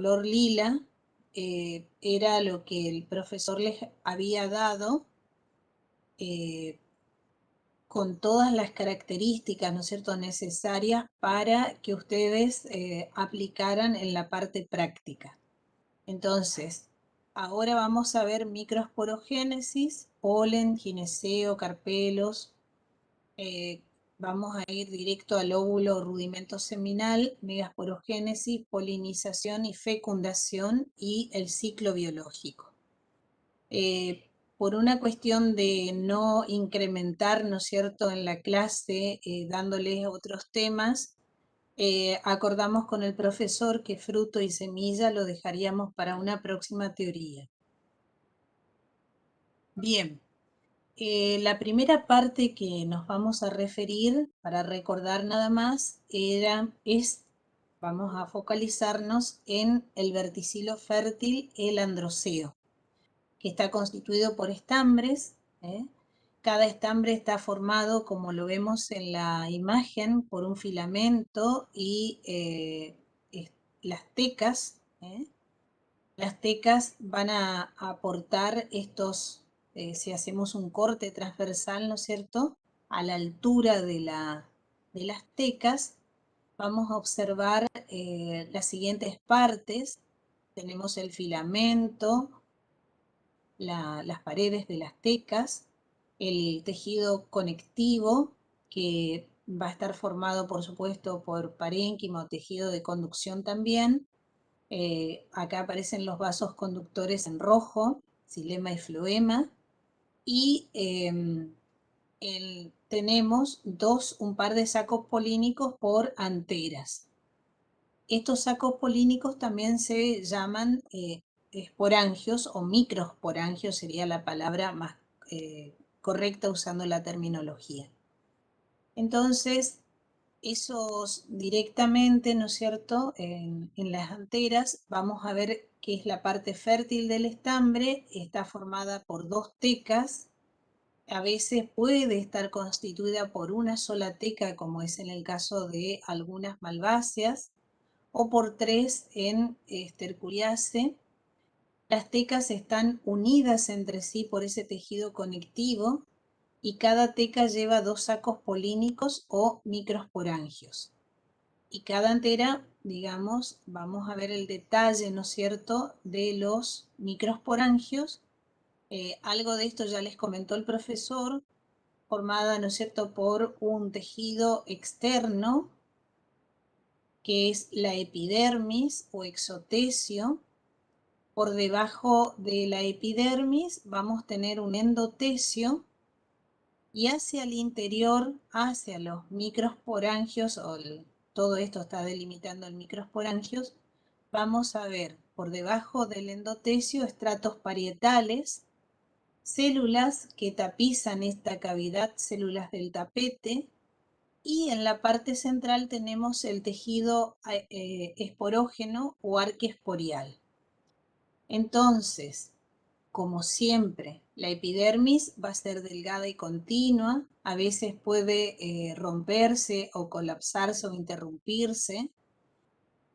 color lila era lo que el profesor les había dado con todas las características, ¿no es cierto?, necesarias para que ustedes aplicaran en la parte práctica. Entonces, ahora vamos a ver microsporogénesis, polen, gineceo, carpelos. Vamos a ir directo al óvulo o rudimento seminal, megasporogénesis, polinización y fecundación y el ciclo biológico. Por una cuestión de no incrementar, ¿no es cierto?, en la clase, dándoles otros temas, acordamos con el profesor que fruto y semilla lo dejaríamos para una próxima teoría. Bien, la primera parte que nos vamos a referir, para recordar nada más, vamos a focalizarnos en el verticilo fértil, el androceo, que está constituido por estambres. Cada estambre está formado, como lo vemos en la imagen, por un filamento y las tecas. Las tecas van a aportar estos, si hacemos un corte transversal, ¿no es cierto?, a la altura de las tecas, vamos a observar las siguientes partes. Tenemos el filamento, las paredes de las tecas, el tejido conectivo, que va a estar formado, por supuesto, por parénquima o tejido de conducción también. Acá aparecen los vasos conductores en rojo, xilema y floema, y tenemos un par de sacos polínicos por anteras. Estos sacos polínicos también se llaman esporangios o microsporangios, sería la palabra más correcta usando la terminología. Entonces, esos directamente, ¿no es cierto?, en las anteras vamos a ver que es la parte fértil del estambre, está formada por dos tecas, a veces puede estar constituida por una sola teca, como es en el caso de algunas malváceas, o por tres en Sterculiaceae. Las tecas están unidas entre sí por ese tejido conectivo y cada teca lleva dos sacos polínicos o microsporangios. Y cada antera, digamos, vamos a ver el detalle, ¿no es cierto?, de los microsporangios. Algo de esto ya les comentó el profesor, formada, ¿no es cierto?, por un tejido externo, que es la epidermis o exotesio. Por debajo de la epidermis vamos a tener un endotesio, y hacia el interior, hacia los microsporangios, todo esto está delimitando el microsporangios, vamos a ver por debajo del endotesio estratos parietales, células que tapizan esta cavidad, células del tapete, y en la parte central tenemos el tejido esporógeno o arqueesporial. Entonces, como siempre, la epidermis va a ser delgada y continua, a veces puede romperse o colapsarse o interrumpirse.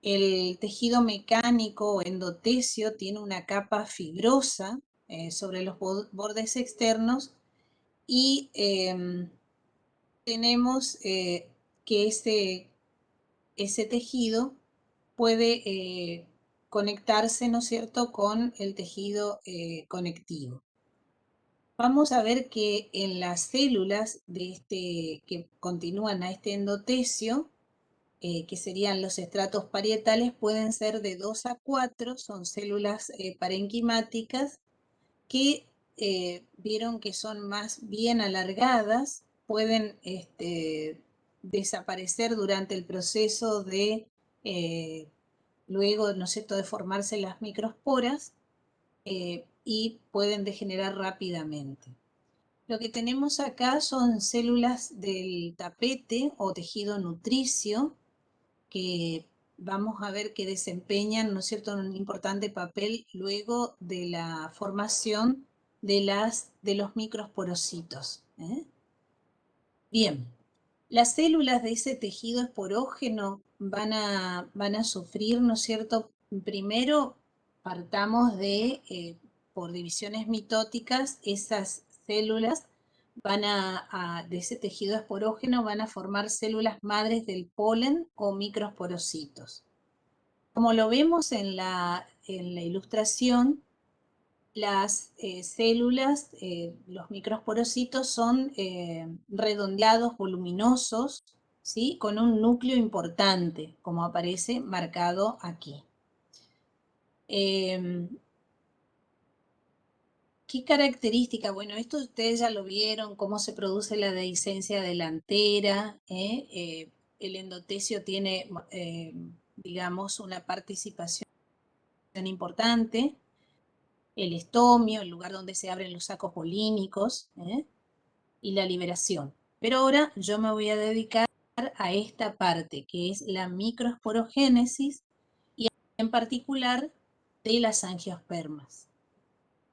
El tejido mecánico o endotesio tiene una capa fibrosa sobre los bordes externos, y tenemos que ese tejido puede conectarse, ¿no es cierto?, con el tejido conectivo. Vamos a ver que en las células que continúan a este endotesio, que serían los estratos parietales, pueden ser de 2 a 4, son células parenquimáticas que vieron que son más bien alargadas, pueden desaparecer durante el proceso de, luego, ¿no es cierto?, de formarse las microesporas, y pueden degenerar rápidamente. Lo que tenemos acá son células del tapete o tejido nutricio, que vamos a ver que desempeñan, ¿no es cierto?, un importante papel luego de la formación de los microsporocitos. Bien, las células de ese tejido esporógeno van a sufrir, ¿no es cierto?, Primero partamos de, por divisiones mitóticas, esas células de ese tejido esporógeno van a formar células madres del polen o microsporocitos. Como lo vemos en la ilustración, las células, los microsporocitos son redondeados, voluminosos, ¿sí? Con un núcleo importante, como aparece marcado aquí. ¿Qué característica? Bueno, esto ustedes ya lo vieron, cómo se produce la dehiscencia delantera. El endotelio tiene, digamos, una participación importante. El estomio, el lugar donde se abren los sacos polínicos, y la liberación. Pero ahora yo me voy a dedicar a esta parte, que es la microsporogénesis y en particular de las angiospermas.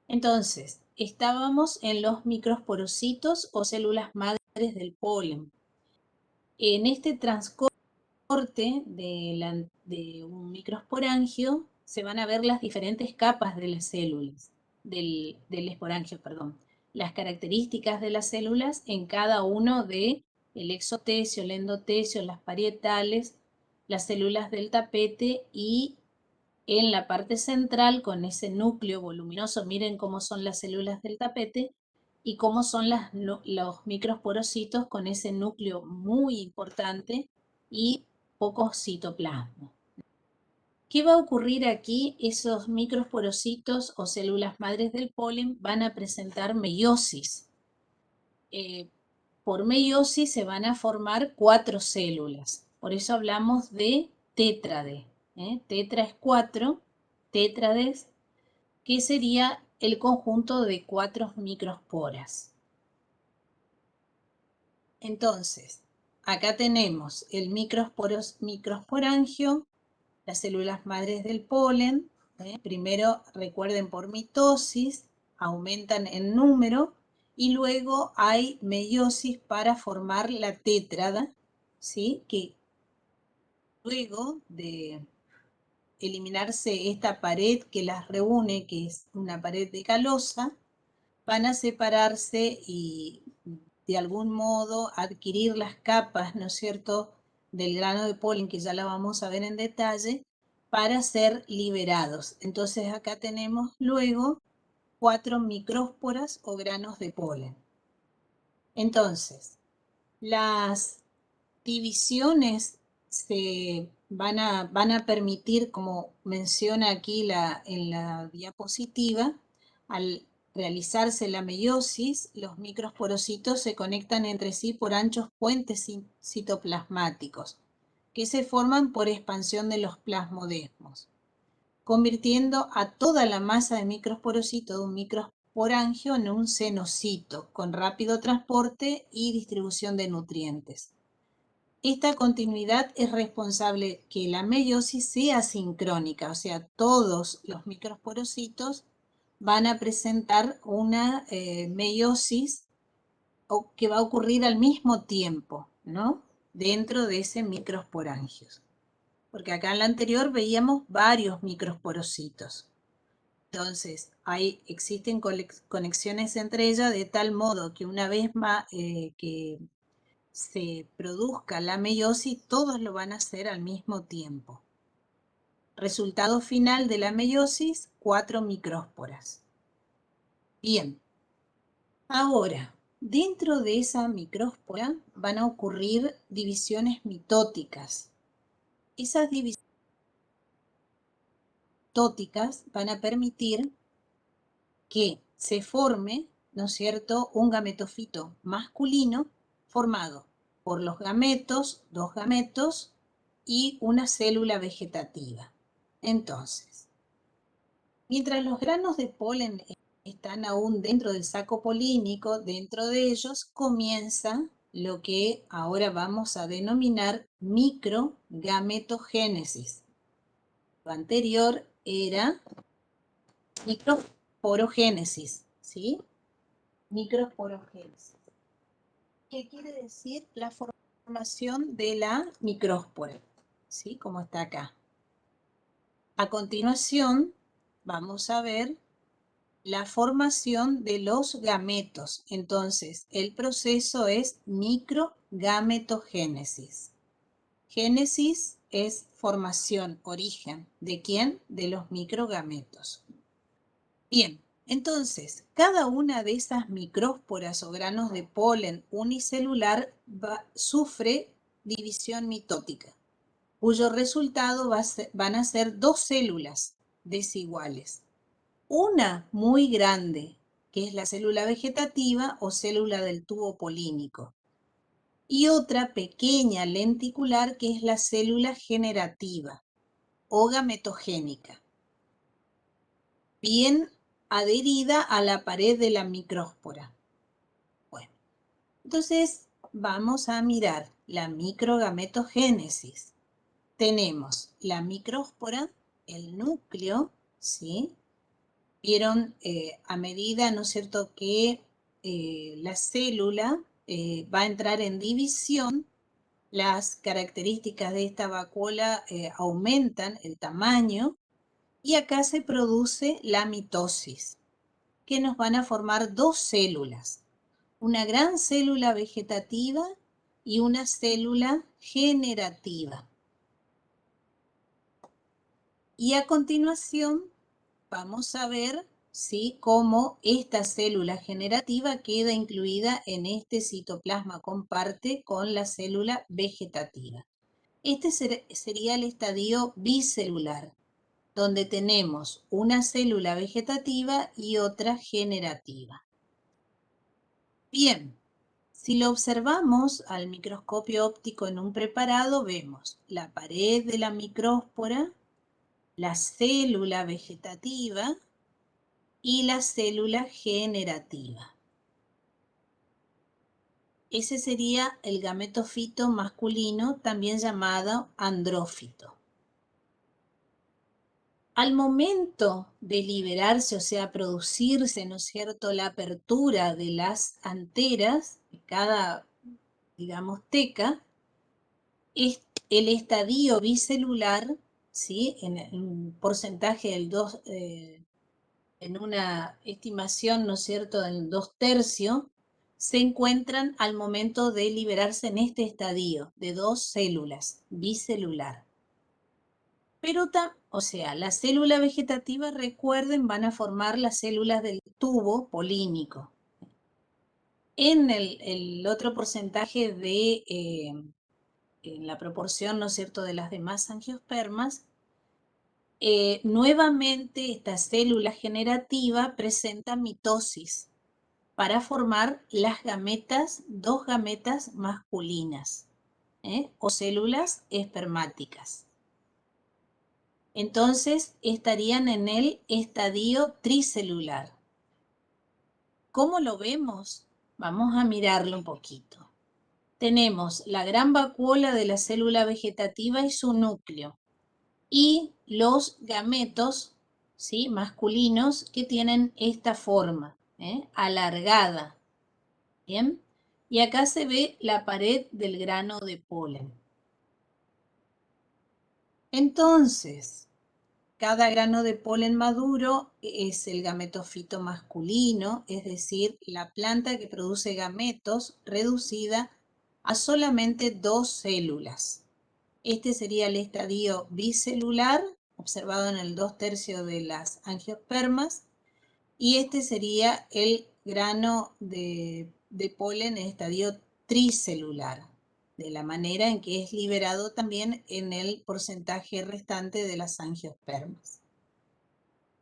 Entonces, estábamos en los microsporocitos o células madres del polen. En este transcorte de un microsporangio se van a ver las diferentes capas de las células, del esporangio, perdón. Las características de las células en cada uno de el exotecio, el endotecio, las parietales, las células del tapete y en la parte central con ese núcleo voluminoso, miren cómo son las células del tapete y cómo son los microsporocitos con ese núcleo muy importante y poco citoplasma. ¿Qué va a ocurrir aquí? Esos microsporocitos o células madres del polen van a presentar meiosis. Por meiosis se van a formar 4 células. Por eso hablamos de tétrade. Tetra es 4, tétrades, que sería el conjunto de 4 microsporas. Entonces, acá tenemos el microsporangio, las células madres del polen. Primero, recuerden, por mitosis, aumentan en número y luego hay meiosis para formar la tétrada, ¿sí? Que luego de eliminarse esta pared que las reúne, que es una pared de calosa, van a separarse y de algún modo adquirir las capas, ¿no es cierto?, del grano de polen, que ya la vamos a ver en detalle, para ser liberados. Entonces acá tenemos luego 4 micrósporas o granos de polen. Entonces, las divisiones se van a permitir, como menciona aquí en la diapositiva, al realizarse la meiosis, los microsporocitos se conectan entre sí por anchos puentes citoplasmáticos, que se forman por expansión de los plasmodesmos, convirtiendo a toda la masa de microsporocitos de un microsporangio en un cenocito, con rápido transporte y distribución de nutrientes. Esta continuidad es responsable que la meiosis sea sincrónica, o sea, todos los microsporocitos van a presentar una meiosis que va a ocurrir al mismo tiempo, ¿no? Dentro de ese microsporangio. Porque acá en la anterior veíamos varios microsporocitos. Entonces, existen conexiones entre ellas de tal modo que una vez más que se produzca la meiosis, todos lo van a hacer al mismo tiempo. Resultado final de la meiosis, 4 micrósporas. Bien, ahora, dentro de esa micróspora van a ocurrir divisiones mitóticas. Esas divisiones mitóticas van a permitir que se forme, ¿no es cierto?, un gametofito masculino formado por los gametos, 2 gametos y una célula vegetativa. Entonces, mientras los granos de polen están aún dentro del saco polínico, dentro de ellos comienza lo que ahora vamos a denominar microgametogénesis. Lo anterior era microsporogénesis, ¿sí? Microsporogénesis. ¿Qué quiere decir? La formación de la micróspora, ¿sí? Como está acá. A continuación, vamos a ver la formación de los gametos. Entonces, el proceso es microgametogénesis. Génesis es formación, origen. ¿De quién? De los microgametos. Bien, entonces, cada una de esas micrósporas o granos de polen unicelular sufre división mitótica, cuyo resultado van a ser dos células desiguales. Una muy grande, que es la célula vegetativa o célula del tubo polínico, y otra pequeña lenticular, que es la célula generativa o gametogénica, bien adherida a la pared de la micróspora. Bueno, entonces vamos a mirar la microgametogénesis. Tenemos la micróspora, el núcleo, ¿sí? Vieron a medida, ¿no es cierto?, que la célula va a entrar en división, las características de esta vacuola aumentan el tamaño y acá se produce la mitosis, que nos van a formar dos células, una gran célula vegetativa y una célula generativa. Y a continuación vamos a ver, ¿sí?, cómo esta célula generativa queda incluida en este citoplasma comparte con la célula vegetativa. Este sería el estadio bicelular, donde tenemos una célula vegetativa y otra generativa. Bien, si lo observamos al microscopio óptico en un preparado, vemos la pared de la micróspora, la célula vegetativa y la célula generativa. Ese sería el gametofito masculino, también llamado andrófito. Al momento de liberarse, o sea, producirse, ¿no es cierto?, la apertura de las anteras de cada, digamos, teca, el estadio bicelular, ¿sí?, en un porcentaje del 2, en una estimación, ¿no es cierto?, del 2/3, se encuentran al momento de liberarse en este estadio de dos células, bicelular. Pero, o sea, la célula vegetativa, recuerden, van a formar las células del tubo polínico. En el otro porcentaje de, en la proporción, ¿no es cierto?, de las demás angiospermas, nuevamente esta célula generativa presenta mitosis para formar las gametas, dos gametas masculinas, o células espermáticas. Entonces estarían en el estadio tricelular. ¿Cómo lo vemos? Vamos a mirarlo un poquito. Tenemos la gran vacuola de la célula vegetativa y su núcleo, y los gametos, ¿sí?, masculinos, que tienen esta forma, alargada. Bien, y acá se ve la pared del grano de polen. Entonces, cada grano de polen maduro es el gametofito masculino, es decir, la planta que produce gametos reducida a solamente dos células. Este sería el estadio bicelular, observado en el 2/3 de las angiospermas, y este sería el grano de polen en estadio tricelular, de la manera en que es liberado también en el porcentaje restante de las angiospermas.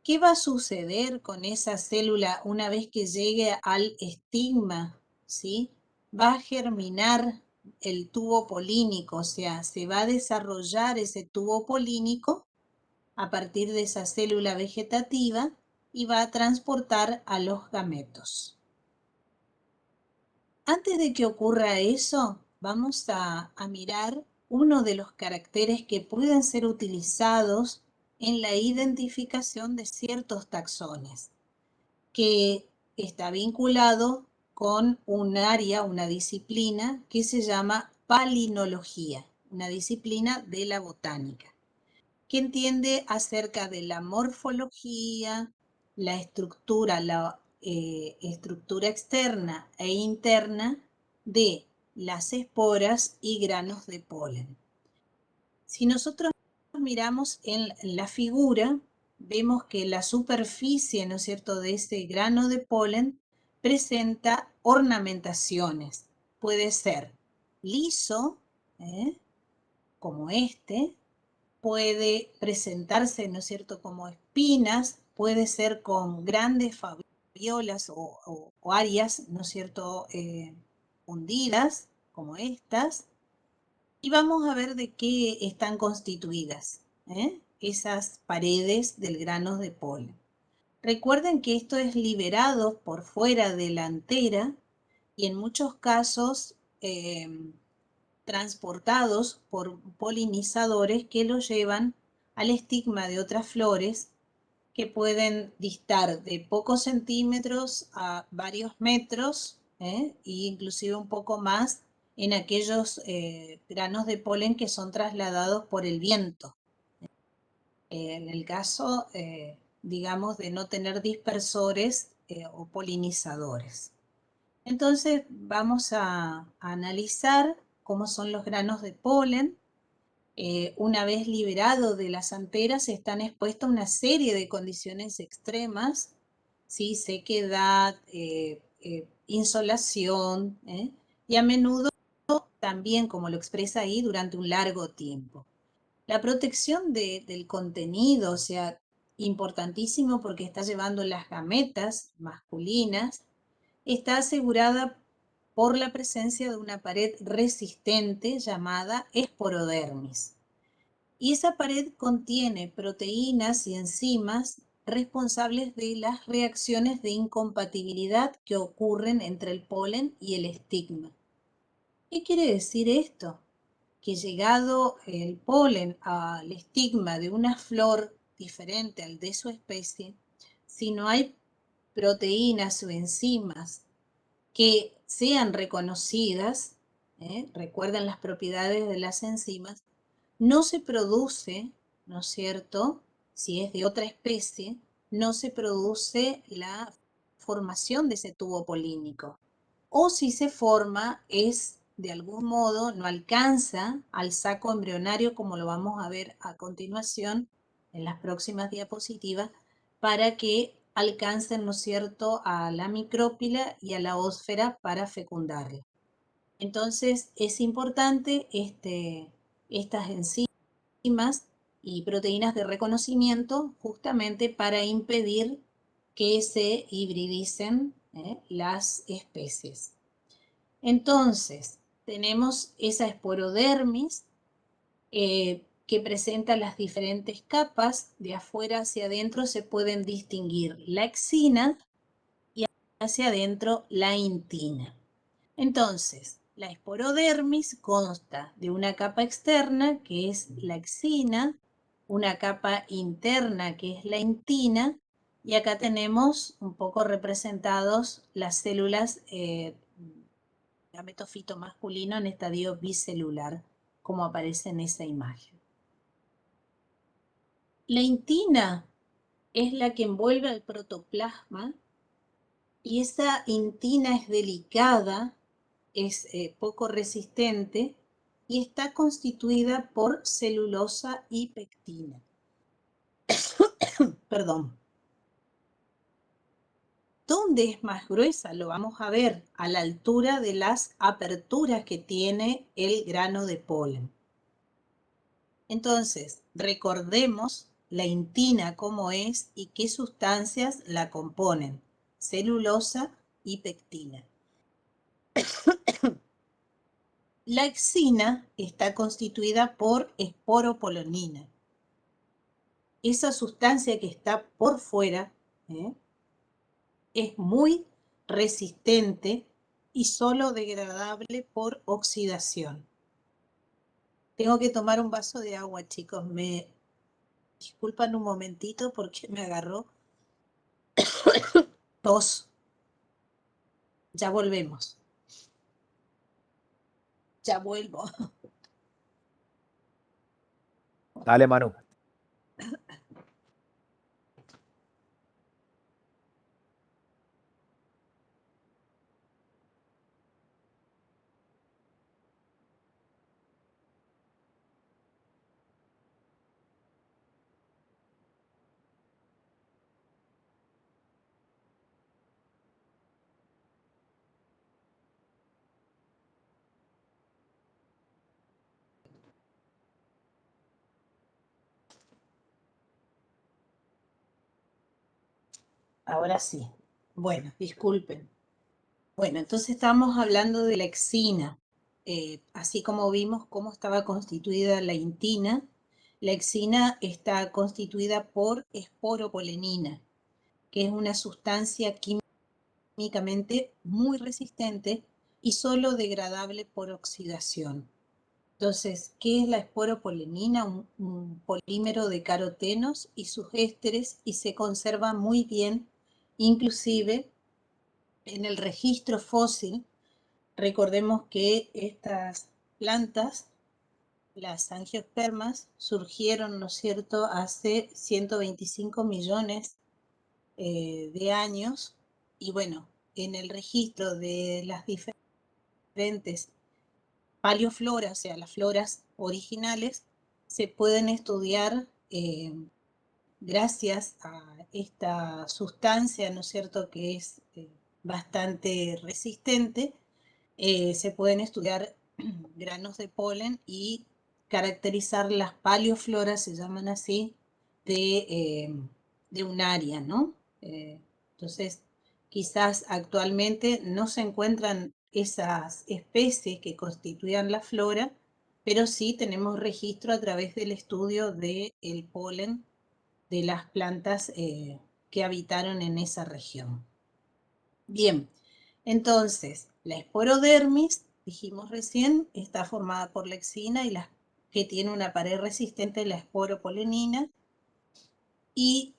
¿Qué va a suceder con esa célula una vez que llegue al estigma? ¿Sí? Va a germinar el tubo polínico, o sea, se va a desarrollar ese tubo polínico a partir de esa célula vegetativa y va a transportar a los gametos. Antes de que ocurra eso, vamos a mirar uno de los caracteres que pueden ser utilizados en la identificación de ciertos taxones, que está vinculado con un área, una disciplina que se llama palinología, una disciplina de la botánica, que entiende acerca de la morfología, la estructura externa e interna de las esporas y granos de polen. Si nosotros miramos en la figura, vemos que la superficie, ¿no es cierto?, de ese grano de polen presenta ornamentaciones. Puede ser liso, como este, puede presentarse, ¿no es cierto?, como espinas, puede ser con grandes fabiolas o áreas, ¿no es cierto?, hundidas, como estas. Y vamos a ver de qué están constituidas esas paredes del grano de polen. Recuerden que esto es liberado por fuera de la antera y en muchos casos transportados por polinizadores que lo llevan al estigma de otras flores que pueden distar de pocos centímetros a varios metros, e inclusive un poco más en aquellos granos de polen que son trasladados por el viento. En el caso, digamos, de no tener dispersores o polinizadores. Entonces vamos a analizar cómo son los granos de polen. Una vez liberados de las anteras, están expuestos a una serie de condiciones extremas, ¿sí? Sequedad, insolación, y a menudo también, como lo expresa ahí, durante un largo tiempo. La protección del contenido, o sea, importantísimo porque está llevando las gametas masculinas, está asegurada por la presencia de una pared resistente llamada esporodermis. Y esa pared contiene proteínas y enzimas responsables de las reacciones de incompatibilidad que ocurren entre el polen y el estigma. ¿Qué quiere decir esto? Que llegado el polen al estigma de una flor diferente al de su especie, si no hay proteínas o enzimas que sean reconocidas, recuerden las propiedades de las enzimas, no se produce, ¿no es cierto?, si es de otra especie, no se produce la formación de ese tubo polínico. O si se forma, es de algún modo, no alcanza al saco embrionario, como lo vamos a ver a continuación en las próximas diapositivas, para que alcancen, ¿no es cierto?, a la micrópila y a la ósfera para fecundarla. Entonces, es importante estas enzimas y proteínas de reconocimiento justamente para impedir que se hibridicen las especies. Entonces, tenemos esa esporodermis que presenta las diferentes capas. De afuera hacia adentro se pueden distinguir la exina y hacia adentro la intina. Entonces, la esporodermis consta de una capa externa, que es la exina, una capa interna, que es la intina, y acá tenemos un poco representados las células gametofito masculino en estadio bicelular, como aparece en esa imagen. La intina es la que envuelve al protoplasma y esa intina es delicada, es poco resistente y está constituida por celulosa y pectina. Perdón. ¿Dónde es más gruesa? Lo vamos a ver a la altura de las aperturas que tiene el grano de polen. Entonces, recordemos la intina cómo es y qué sustancias la componen, celulosa y pectina. La exina está constituida por esporopolonina. Esa sustancia que está por fuera es muy resistente y solo degradable por oxidación. Tengo que tomar un vaso de agua, chicos. Me disculpan un momentito porque me agarró tos. Ya volvemos. Ya vuelvo. Dale, Manu. Ahora sí. Bueno, disculpen. Bueno, entonces estamos hablando de la exina. Así como vimos cómo estaba constituida la intina, la exina está constituida por esporopolenina, que es una sustancia químicamente muy resistente y solo degradable por oxidación. Entonces, ¿qué es la esporopolenina? Un polímero de carotenos y sus ésteres y se conserva muy bien, inclusive en el registro fósil. Recordemos que estas plantas, las angiospermas, surgieron, ¿no es cierto?, hace 125 millones de años y bueno, en el registro de las diferentes paleofloras, o sea, las floras originales, se pueden estudiar gracias a esta sustancia, ¿no es cierto?, que es bastante resistente. Se pueden estudiar granos de polen y caracterizar las paleofloras, se llaman así, de un área, ¿no? Entonces, quizás actualmente no se encuentran esas especies que constituían la flora, pero sí tenemos registro a través del estudio del polen de las plantas que habitaron en esa región. Bien, entonces, la esporodermis, dijimos recién, está formada por la exina y que tiene una pared resistente, la esporopolenina, y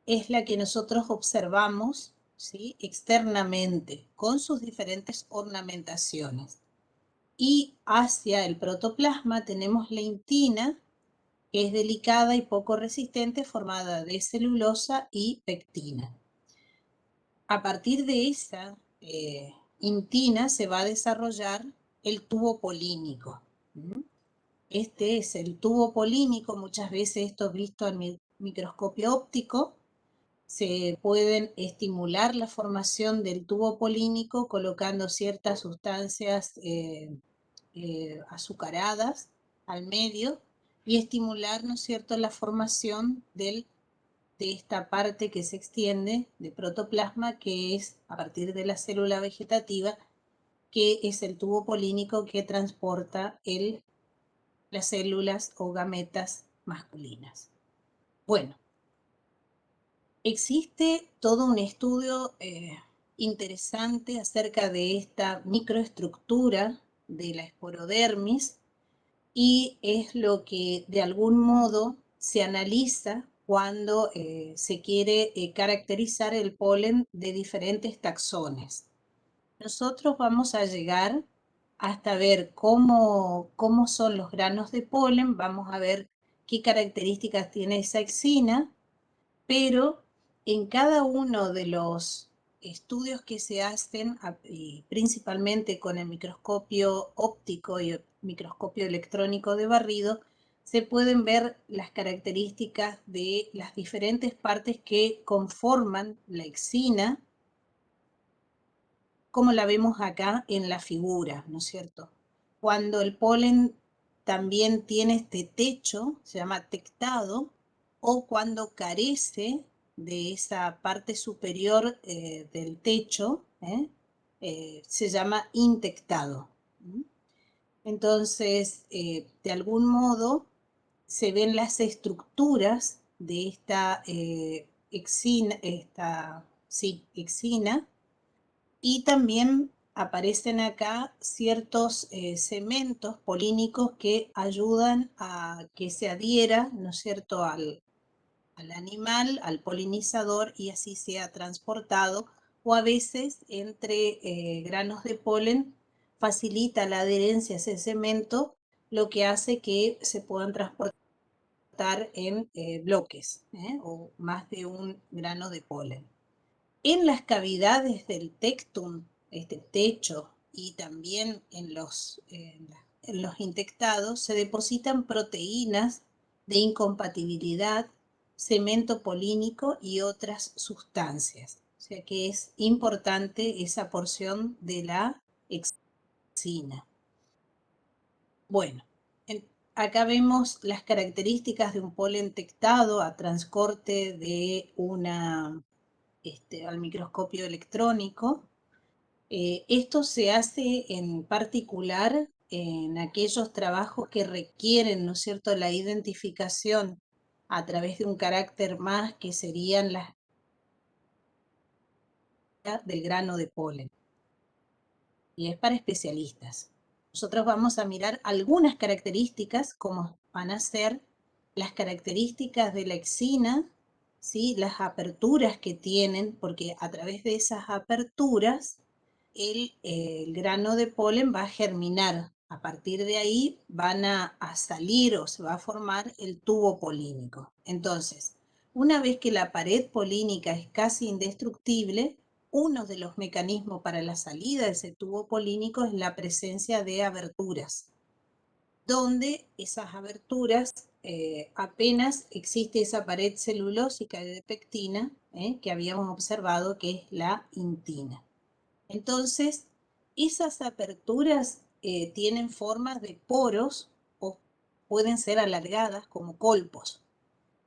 es la que nosotros observamos, ¿sí?, externamente, con sus diferentes ornamentaciones. Y hacia el protoplasma tenemos la intina, que es delicada y poco resistente, formada de celulosa y pectina. A partir de esa intina se va a desarrollar el tubo polínico. Este es el tubo polínico, muchas veces esto es visto al microscopio óptico. Se pueden estimular la formación del tubo polínico colocando ciertas sustancias azucaradas al medio y estimular, ¿no es cierto?, la formación de esta parte que se extiende de protoplasma, que es a partir de la célula vegetativa, que es el tubo polínico que transporta las células o gametas masculinas. Bueno, existe todo un estudio interesante acerca de esta microestructura de la esporodermis y es lo que de algún modo se analiza cuando se quiere caracterizar el polen de diferentes taxones. Nosotros vamos a llegar hasta ver cómo son los granos de polen, vamos a ver qué características tiene esa exina, pero en cada uno de los estudios que se hacen, principalmente con el microscopio óptico y el microscopio electrónico de barrido, se pueden ver las características de las diferentes partes que conforman la exina, como la vemos acá en la figura, ¿no es cierto? Cuando el polen también tiene este techo, se llama tectado, o cuando carece de esa parte superior del techo, se llama intectado. Entonces, de algún modo, se ven las estructuras de esta exina, exina, y también aparecen acá ciertos cementos polínicos que ayudan a que se adhiera, ¿no es cierto?, al animal, al polinizador, y así sea transportado, o a veces entre granos de polen facilita la adherencia a ese cemento, lo que hace que se puedan transportar en bloques o más de un grano de polen. En las cavidades del tectum, este techo, y también en los intectados, se depositan proteínas de incompatibilidad, cemento polínico y otras sustancias. O sea que es importante esa porción de la exina. Bueno, acá vemos las características de un polen tectado a transcorte de una al microscopio electrónico. Esto se hace en particular en aquellos trabajos que requieren, ¿no es cierto?, la identificación a través de un carácter más que serían las del grano de polen. Y es para especialistas. Nosotros vamos a mirar algunas características, como van a ser las características de la exina, ¿sí?, las aperturas que tienen, porque a través de esas aperturas el grano de polen va a germinar. A partir de ahí van a salir o se va a formar el tubo polínico. Entonces, una vez que la pared polínica es casi indestructible, uno de los mecanismos para la salida de ese tubo polínico es la presencia de aberturas, donde esas aberturas apenas existe esa pared celulósica de pectina que habíamos observado, que es la intina. Entonces, esas aperturas tienen formas de poros o pueden ser alargadas como colpos.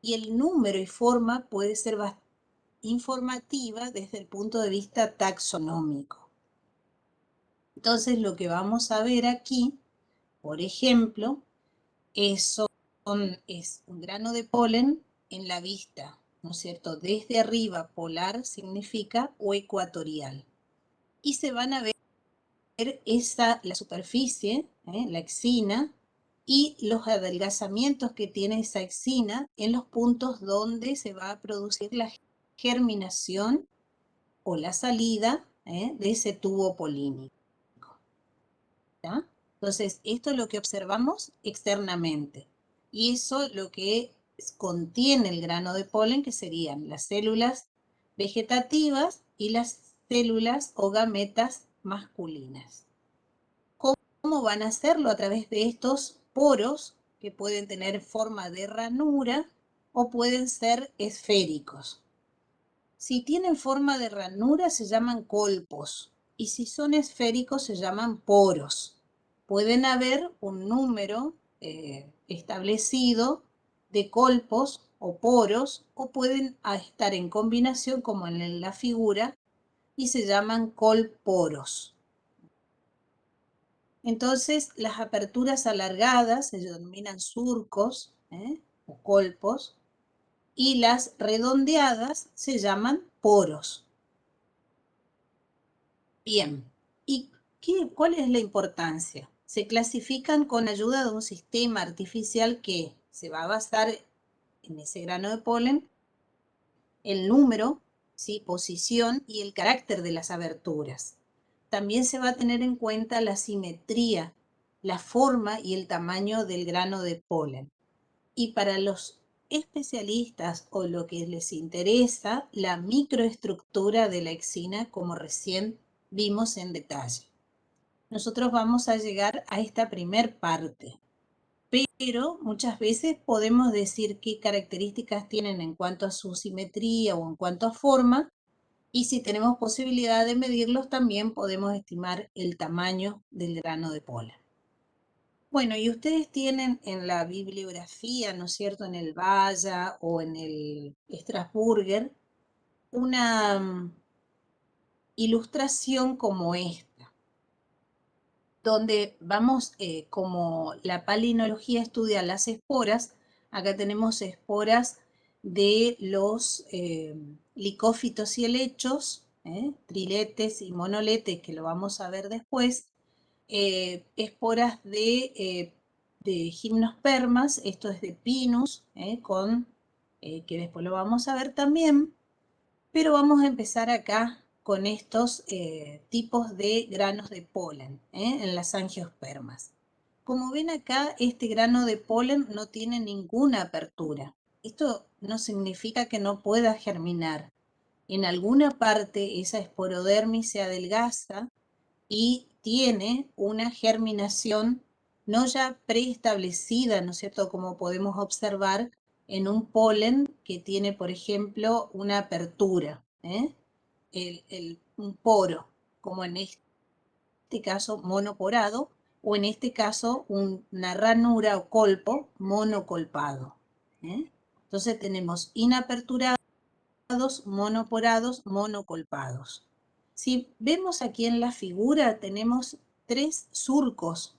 Y el número y forma puede ser informativa desde el punto de vista taxonómico. Entonces, lo que vamos a ver aquí, por ejemplo, es un grano de polen en la vista, ¿no es cierto? Desde arriba, polar significa o ecuatorial. Y se van a ver la superficie, la exina, y los adelgazamientos que tiene esa exina en los puntos donde se va a producir la germinación o la salida de ese tubo polínico. ¿Ya? Entonces, esto es lo que observamos externamente. Y eso lo que contiene el grano de polen, que serían las células vegetativas y las células o gametas masculinas. ¿Cómo van a hacerlo? A través de estos poros que pueden tener forma de ranura o pueden ser esféricos. Si tienen forma de ranura se llaman colpos y si son esféricos se llaman poros. Pueden haber un número establecido de colpos o poros o pueden estar en combinación como en la figura y se llaman colporos. Entonces, las aperturas alargadas se denominan surcos o colpos y las redondeadas se llaman poros. Bien, ¿y cuál es la importancia? Se clasifican con ayuda de un sistema artificial que se va a basar en ese grano de polen, el número, ¿sí?, posición y el carácter de las aberturas. También se va a tener en cuenta la simetría, la forma y el tamaño del grano de polen. Y para los especialistas o lo que les interesa, la microestructura de la exina, como recién vimos en detalle. Nosotros vamos a llegar a esta primer parte, pero muchas veces podemos decir qué características tienen en cuanto a su simetría o en cuanto a forma, y si tenemos posibilidad de medirlos, también podemos estimar el tamaño del grano de polen. Bueno, y ustedes tienen en la bibliografía, ¿no es cierto?, en el Valla o en el Strasburger, una ilustración como esta, donde vamos, como la palinología estudia las esporas, acá tenemos esporas de los licófitos y helechos, triletes y monoletes, que lo vamos a ver después, esporas de gimnospermas, esto es de Pinus, que después lo vamos a ver también, pero vamos a empezar acá con estos tipos de granos de polen en las angiospermas. Como ven acá, este grano de polen no tiene ninguna apertura. Esto no significa que no pueda germinar. En alguna parte esa esporodermis se adelgaza y tiene una germinación no ya preestablecida, ¿no es cierto?, como podemos observar en un polen que tiene, por ejemplo, una apertura, un poro, como en este caso monoporado, o en este caso una ranura o colpo monocolpado. Entonces tenemos inaperturados monoporados, monocolpados. Si vemos aquí en la figura, tenemos 3 surcos,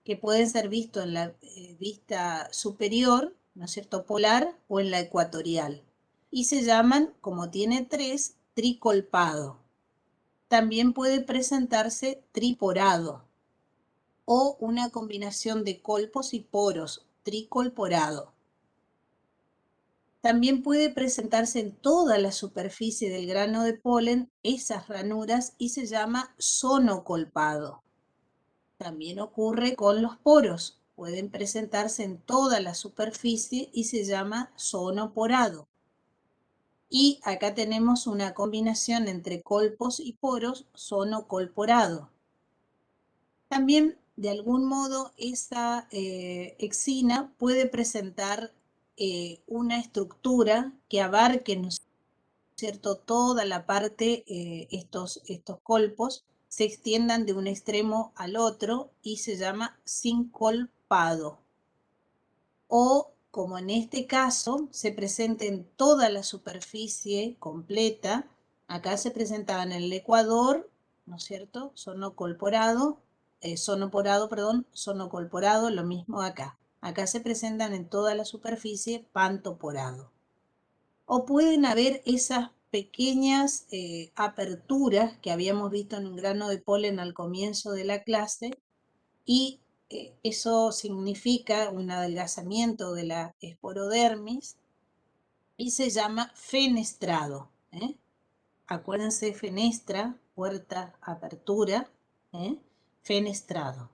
que pueden ser vistos en la vista superior, ¿no es cierto?, polar o en la ecuatorial. Y se llaman, como tiene 3, tricolpado. También puede presentarse triporado o una combinación de colpos y poros, tricolporado. También puede presentarse en toda la superficie del grano de polen esas ranuras y se llama zonocolpado. También ocurre con los poros. Pueden presentarse en toda la superficie y se llama zonoporado. Y acá tenemos una combinación entre colpos y poros, zonocolporado. También, de algún modo, esa exina puede presentar una estructura que abarque, ¿no es cierto?, toda la parte, estos colpos, se extiendan de un extremo al otro y se llama sincolpado. O, como en este caso, se presenta en toda la superficie completa. Acá se presentaba en el ecuador, ¿no es cierto?, sonocolporado, sonocolporado, lo mismo acá. Acá se presentan en toda la superficie pantoporado. O pueden haber esas pequeñas aperturas que habíamos visto en un grano de polen al comienzo de la clase, y eso significa un adelgazamiento de la esporodermis y se llama fenestrado. Acuérdense, fenestra, puerta, apertura, fenestrado.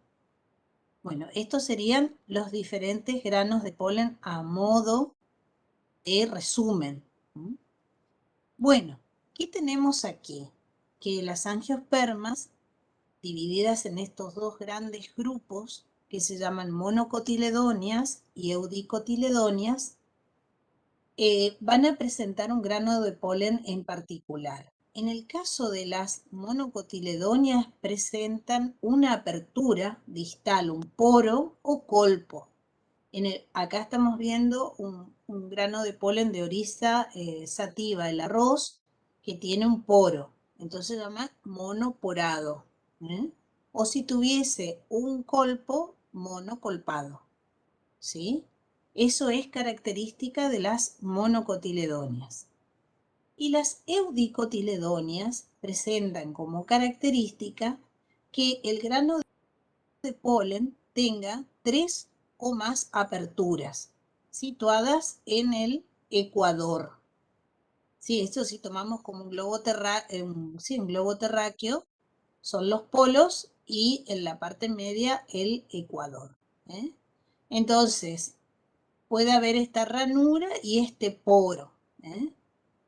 Bueno, estos serían los diferentes granos de polen a modo de resumen. Bueno, ¿qué tenemos aquí? Que las angiospermas, divididas en estos dos grandes grupos, que se llaman monocotiledonias y eudicotiledonias, van a presentar un grano de polen en particular. En el caso de las monocotiledonias presentan una apertura distal, un poro o colpo. Acá estamos viendo un grano de polen de Oryza sativa, el arroz, que tiene un poro. Entonces se llama monoporado. O si tuviese un colpo, monocolpado. ¿Sí? Eso es característica de las monocotiledonias. Y las eudicotiledonias presentan como característica que el grano de polen tenga 3 o más aperturas situadas en el ecuador. Sí, esto si tomamos como un globo terráqueo, son los polos y en la parte media el ecuador. Entonces, puede haber esta ranura y este poro.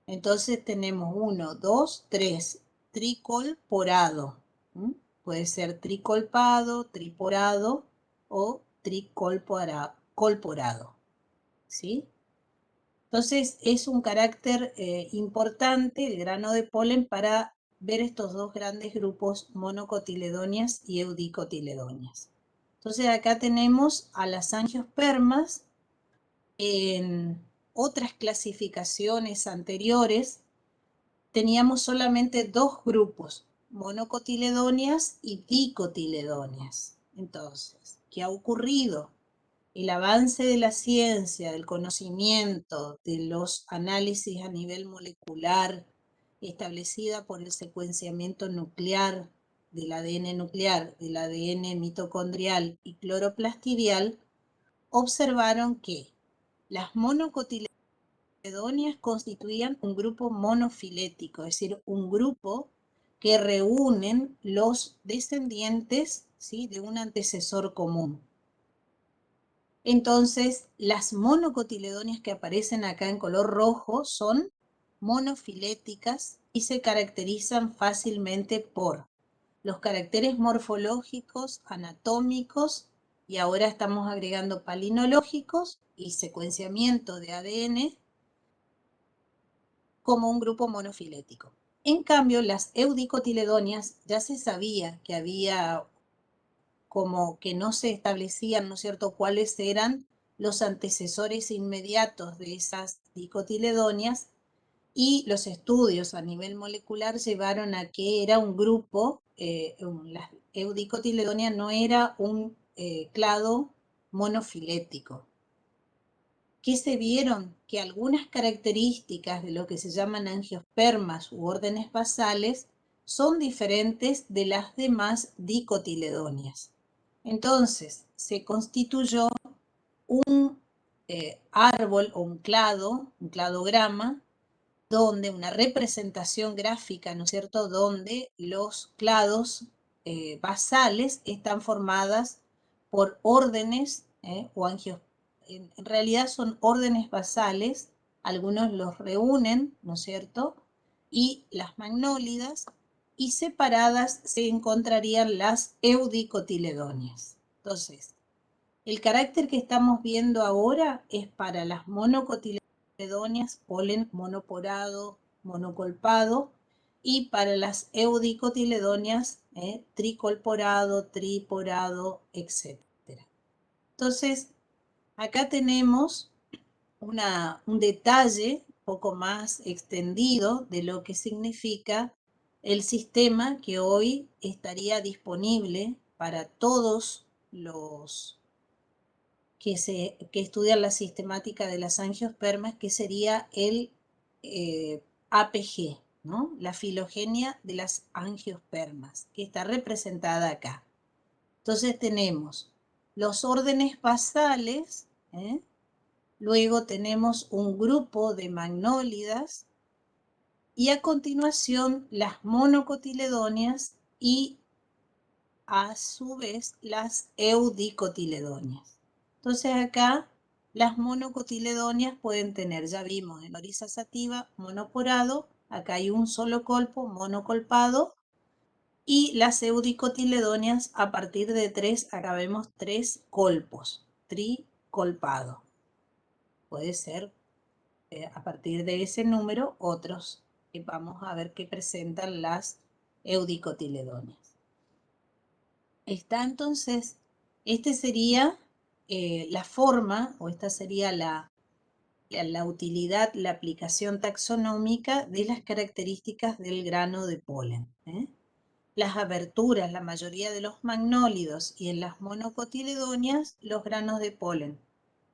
Entonces tenemos 1, 2, 3, tricolporado. Puede ser tricolpado, triporado o tricolporado. ¿Sí? Entonces es un carácter importante el grano de polen para ver estos dos grandes grupos, monocotiledonias y eudicotiledonias. Entonces acá tenemos a las angiospermas. En otras clasificaciones anteriores teníamos solamente dos grupos, monocotiledonias y dicotiledonias. Entonces, ¿qué ha ocurrido? El avance de la ciencia, del conocimiento, de los análisis a nivel molecular, establecida por el secuenciamiento nuclear, del ADN nuclear, del ADN mitocondrial y cloroplastidial, observaron que las monocotiledonias constituían un grupo monofilético, es decir, un grupo que reúnen los descendientes, ¿sí?, de un antecesor común. Entonces, las monocotiledonias que aparecen acá en color rojo son monofiléticas y se caracterizan fácilmente por los caracteres morfológicos, anatómicos, y ahora estamos agregando palinológicos y secuenciamiento de ADN como un grupo monofilético. En cambio, las eudicotiledonias ya se sabía que había como que no se establecían, ¿no es cierto?, cuáles eran los antecesores inmediatos de esas dicotiledonias, Y los estudios a nivel molecular llevaron a que era un grupo, la Eudicotiledonia no era un clado monofilético. ¿Qué se vieron? Que algunas características de lo que se llaman angiospermas u órdenes basales son diferentes de las demás dicotiledonias. Entonces, se constituyó un árbol o un cladograma, donde una representación gráfica, ¿no es cierto?, donde los clados basales están formadas por órdenes o angios. En realidad son órdenes basales, algunos los reúnen, ¿no es cierto?, y las magnólidas, y separadas se encontrarían las eudicotiledonias. Entonces, el carácter que estamos viendo ahora es para las monocotiledonias, polen monoporado, monocolpado, y para las eudicotiledonias, tricolporado, triporado, etc. Entonces, acá tenemos un detalle un poco más extendido de lo que significa el sistema que hoy estaría disponible para todos los que estudian la sistemática de las angiospermas, que sería el APG, ¿no? La filogenia de las angiospermas, que está representada acá. Entonces tenemos los órdenes basales, luego tenemos un grupo de magnólidas, y a continuación las monocotiledonias y a su vez las eudicotiledonias. Entonces acá las monocotiledonias pueden tener, ya vimos en Oryza sativa, monoporado, acá hay un solo colpo, monocolpado, y las eudicotiledonias a partir de 3, acá vemos 3 colpos, tricolpado. Puede ser a partir de ese número otros que vamos a ver que presentan las eudicotiledonias. Está entonces, este sería la forma, o esta sería la utilidad, la aplicación taxonómica de las características del grano de polen. Las aberturas, la mayoría de los magnólidos y en las monocotiledonias, los granos de polen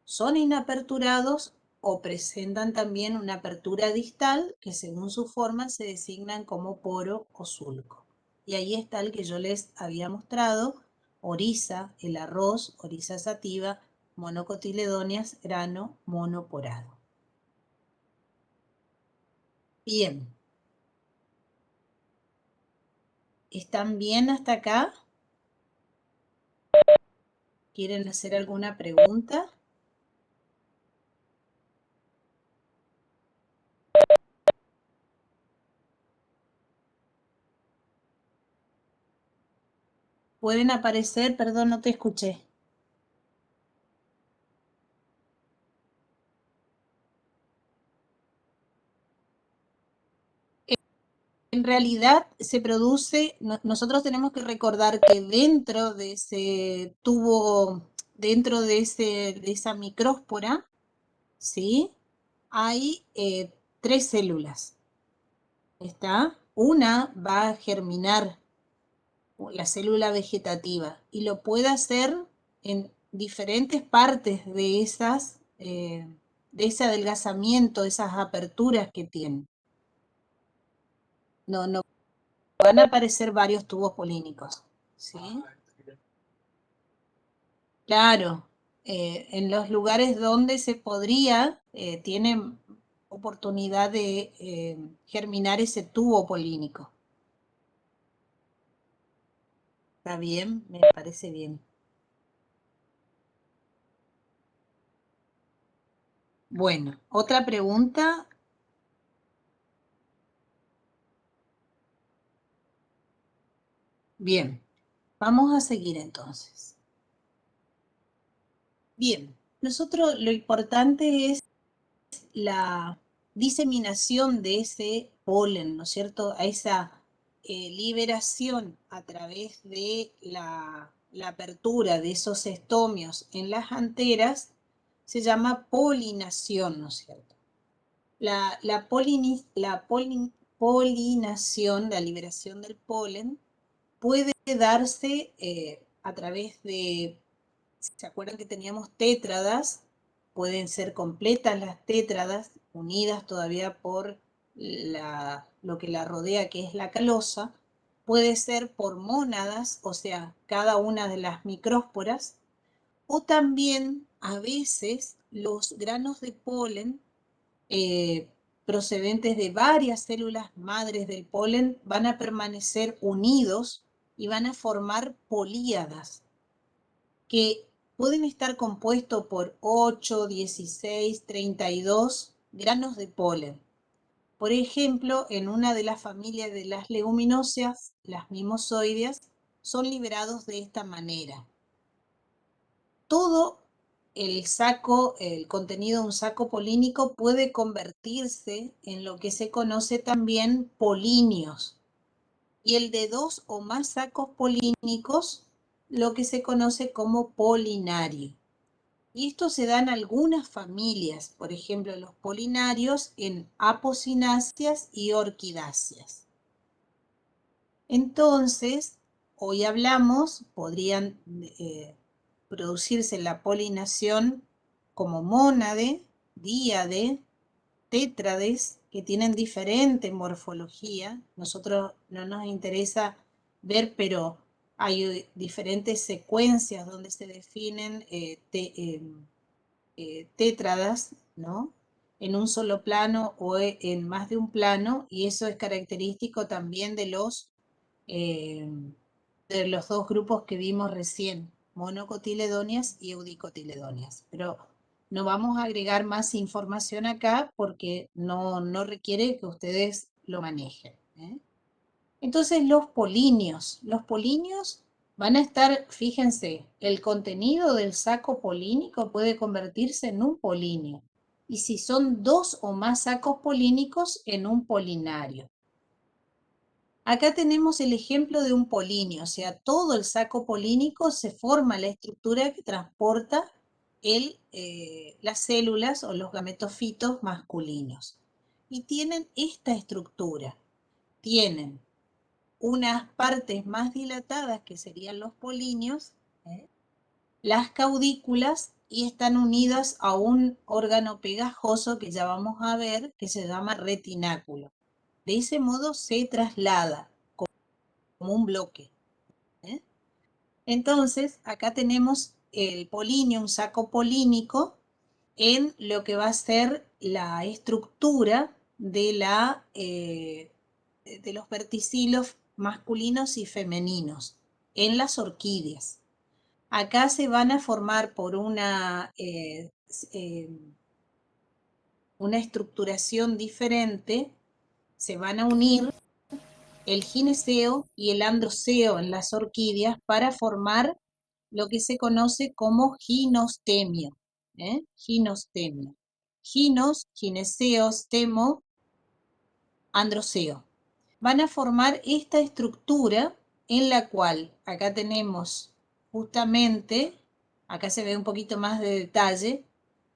son inaperturados o presentan también una apertura distal que según su forma se designan como poro o sulco. Y ahí está el que yo les había mostrado, Oryza, el arroz, Oryza sativa, monocotiledonias, grano monoporado. Bien. ¿Están bien hasta acá? ¿Quieren hacer alguna pregunta? Pueden aparecer, perdón, no te escuché. En realidad se produce, nosotros tenemos que recordar que dentro de ese tubo, dentro de esa micróspora, ¿sí? Hay 3 células. ¿Está? Una va a germinar la célula vegetativa y lo puede hacer en diferentes partes de de ese adelgazamiento, esas aperturas que tiene. No van a aparecer varios tubos polínicos, ¿sí? Claro, en los lugares donde se podría, tienen oportunidad de germinar ese tubo polínico. ¿Está bien? Me parece bien. Bueno, otra pregunta. Bien, vamos a seguir entonces. Bien, nosotros lo importante es la diseminación de ese polen, ¿no es cierto? A esa liberación a través de la apertura de esos estomios en las anteras, se llama polinación, ¿no es cierto? Polinación, la liberación del polen, puede darse a través de, si se acuerdan que teníamos tétradas, pueden ser completas las tétradas, unidas todavía por lo que la rodea, que es la calosa, puede ser por mónadas, o sea, cada una de las micrósporas, o también a veces los granos de polen eh, procedentes de varias células madres del polen van a permanecer unidos y van a formar políadas que pueden estar compuestos por 8, 16, 32 granos de polen. Por ejemplo, en una de las familias de las leguminosas, las mimosoideas, son liberados de esta manera. Todo el contenido de un saco polínico puede convertirse en lo que se conoce también polinios. Y el de 2 o más sacos polínicos, lo que se conoce como polinario. Y esto se da en algunas familias, por ejemplo, los polinarios en apocináceas y orquidáceas. Entonces, hoy hablamos, podrían producirse la polinación como mónade, díade, tétrades, que tienen diferente morfología. Nosotros no nos interesa ver, pero hay diferentes secuencias donde se definen tétradas, ¿no? En un solo plano o en más de un plano, y eso es característico también eh, de los dos grupos que vimos recién, monocotiledonias y eudicotiledonias. Pero no vamos a agregar más información acá porque no requiere que ustedes lo manejen, ¿eh? Entonces los polinios van a estar, fíjense, el contenido del saco polínico puede convertirse en un polinio. Y si son 2 o más sacos polínicos, en un polinario. Acá tenemos el ejemplo de un polinio, o sea, todo el saco polínico se forma la estructura que transporta las células o los gametofitos masculinos. Y tienen esta estructura. Tienen unas partes más dilatadas, que serían los polinios, las caudículas, y están unidas a un órgano pegajoso que ya vamos a ver, que se llama retináculo. De ese modo se traslada como un bloque, ¿eh? Entonces, acá tenemos el polinio, un saco polínico, en lo que va a ser la estructura de los verticilos masculinos y femeninos en las orquídeas. Acá se van a formar por una estructuración diferente, se van a unir el gineceo y el androceo en las orquídeas para formar lo que se conoce como ginostemio, ¿eh? Ginostemio. Ginos, gineceo, stemo, androceo. Van a formar esta estructura en la cual acá tenemos justamente, acá se ve un poquito más de detalle,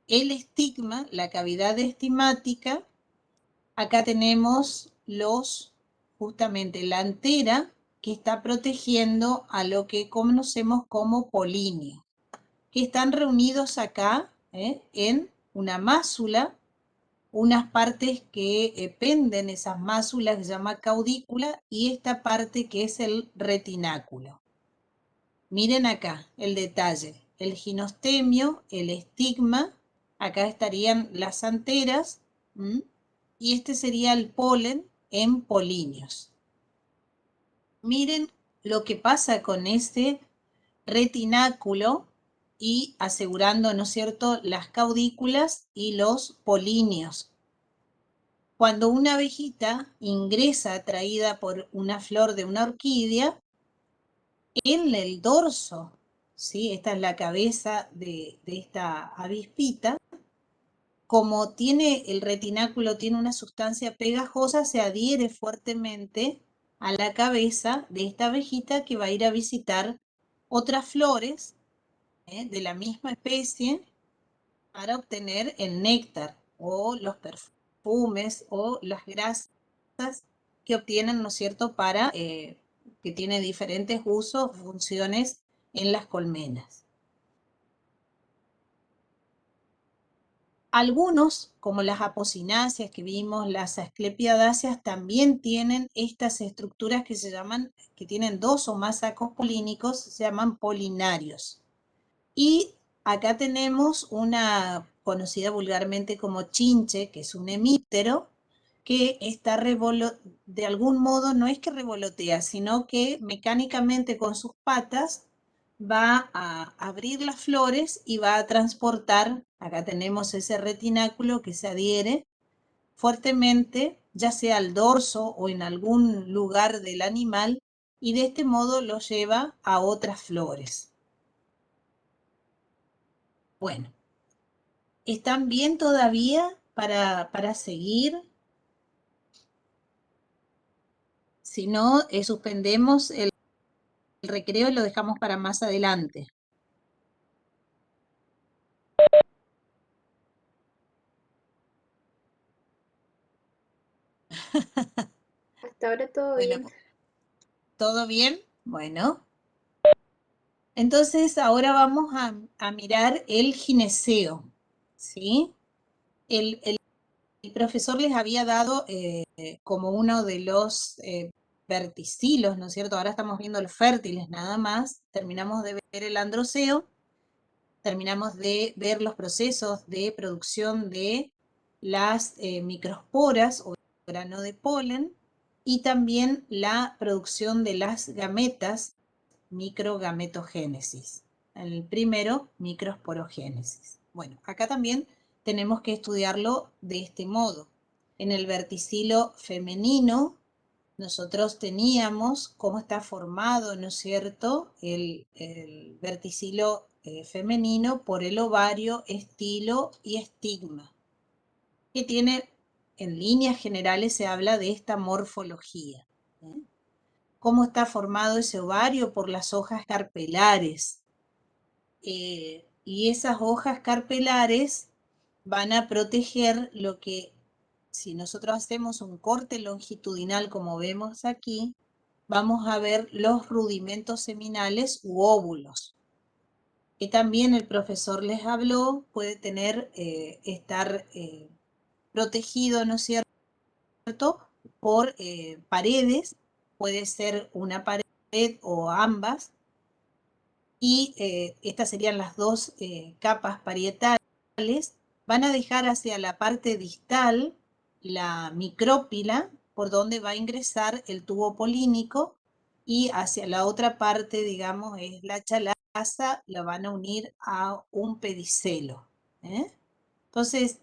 el estigma, la cavidad estimática. Acá tenemos justamente la antera, que está protegiendo a lo que conocemos como polinio, que están reunidos acá en una másula, unas partes que penden, esas másulas que se llama caudícula, y esta parte que es el retináculo. Miren acá el detalle, el ginostemio, el estigma, acá estarían las anteras, y este sería el polen en polinios. Miren lo que pasa con este retináculo y asegurando, ¿no es cierto?, las caudículas y los polinios. Cuando una abejita ingresa atraída por una flor de una orquídea, en el dorso, ¿sí? Esta es la cabeza de esta avispita, como tiene el retináculo, tiene una sustancia pegajosa, se adhiere fuertemente a la cabeza de esta abejita que va a ir a visitar otras flores de la misma especie para obtener el néctar o los perfumes. perfumes o las grasas que obtienen, ¿no es cierto?, para que tiene diferentes usos, funciones en las colmenas. Algunos, como las apocináceas que vimos, las asclepiadáceas, también tienen estas estructuras que se llaman, que tienen 2 o más sacos polínicos, se llaman polinarios. Y acá tenemos una conocida vulgarmente como chinche, que es un hemíptero, que está de algún modo no es que revolotea, sino que mecánicamente con sus patas va a abrir las flores y va a transportar, acá tenemos ese retináculo que se adhiere fuertemente, ya sea al dorso o en algún lugar del animal, y de este modo lo lleva a otras flores. Bueno, ¿están bien todavía para seguir? Si no, suspendemos el recreo y lo dejamos para más adelante. Hasta ahora todo Bueno, bien. ¿todo bien? Bueno, entonces ahora vamos a mirar el gineceo, ¿sí? El profesor les había dado como uno de los verticilos, ¿no es cierto? Ahora estamos viendo los fértiles nada más. Terminamos de ver el androceo, terminamos de ver los procesos de producción de las microsporas o grano de polen y también la producción de las gametas, microgametogénesis. En el primero, microsporogénesis. Bueno, acá también tenemos que estudiarlo de este modo. En el verticilo femenino, nosotros teníamos cómo está formado, ¿no es cierto?, el verticilo femenino por el ovario, estilo y estigma, que tiene, en líneas generales se habla de esta morfología. ¿Cómo está formado ese ovario? Por las hojas carpelares. Y esas hojas carpelares van a proteger lo que, si nosotros hacemos un corte longitudinal como vemos aquí, vamos a ver los rudimentos seminales u óvulos, que también el profesor les habló, puede tener, estar protegido, ¿no es cierto?, por paredes, puede ser una pared o ambas, y estas serían las dos capas parietales, van a dejar hacia la parte distal la micrópila, por donde va a ingresar el tubo polínico, y hacia la otra parte, digamos, es la chalaza, la van a unir a un pedicelo. Entonces,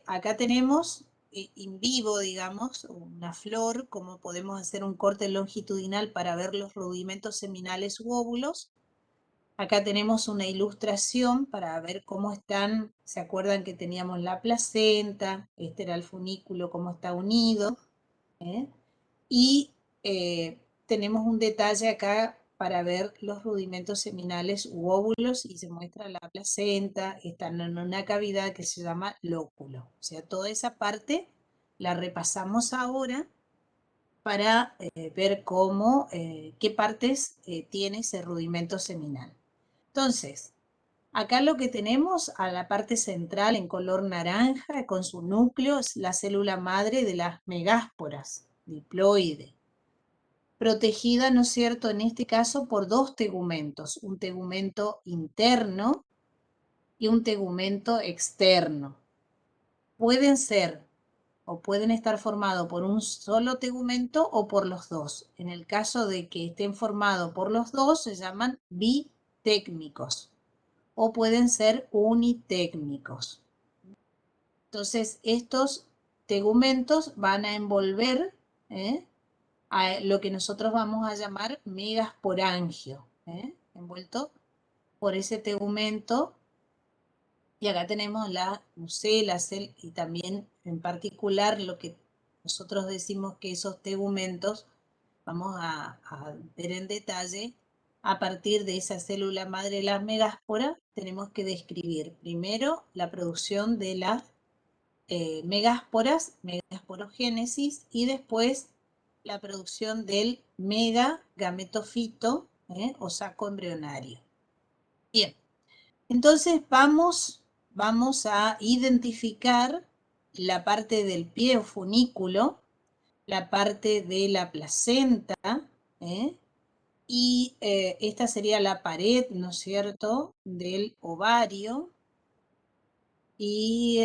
acá tenemos in vivo, digamos, una flor, como podemos hacer un corte longitudinal para ver los rudimentos seminales u óvulos. Acá tenemos una ilustración para ver cómo están, ¿se acuerdan que teníamos la placenta? Este era el funículo, cómo está unido. Y tenemos un detalle acá para ver los rudimentos seminales u óvulos y se muestra la placenta, están en una cavidad que se llama lóculo. O sea, toda esa parte la repasamos ahora para ver cómo, qué partes tiene ese rudimento seminal. Entonces, acá lo que tenemos a la parte central en color naranja con su núcleo es la célula madre de las megásporas, diploide, protegida, ¿no es cierto?, en este caso por dos tegumentos, un tegumento interno y un tegumento externo. Pueden ser o pueden estar formados por un solo tegumento o por los dos. En el caso de que estén formados por los dos, se llaman bitécmicos o pueden ser unitécmicos. Entonces, estos tegumentos van a envolver a lo que nosotros vamos a llamar megasporangio, envuelto por ese tegumento. Y acá tenemos la nucela y también en particular lo que nosotros decimos que esos tegumentos, vamos a ver en detalle, a partir de esa célula madre de las megásporas, tenemos que describir primero la producción de las megasporogénesis, y después la producción del megagametofito, o saco embrionario. Bien, entonces vamos a identificar la parte del pie o funículo, la parte de la placenta, y esta sería la pared, ¿no es cierto?, del ovario, y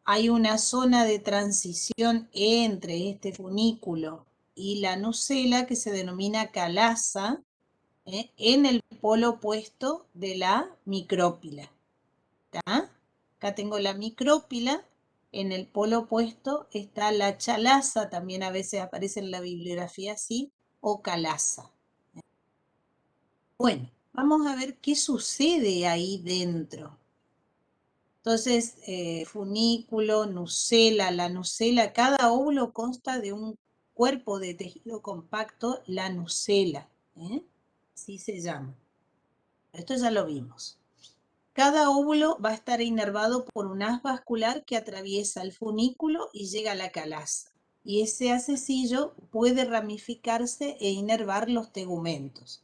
hay una zona de transición entre este funículo y la nucela que se denomina calasa, en el polo opuesto de la micrópila. ¿Tá? Acá tengo la micrópila, en el polo opuesto está la chalasa, también a veces aparece en la bibliografía así, o calasa. Bueno, vamos a ver qué sucede ahí dentro. Entonces, funículo, nucela, la nucela, cada óvulo consta de un cuerpo de tejido compacto, la nucela, así se llama. Esto ya lo vimos. Cada óvulo va a estar inervado por un haz vascular que atraviesa el funículo y llega a la calasa. Y ese hacecillo puede ramificarse e inervar los tegumentos.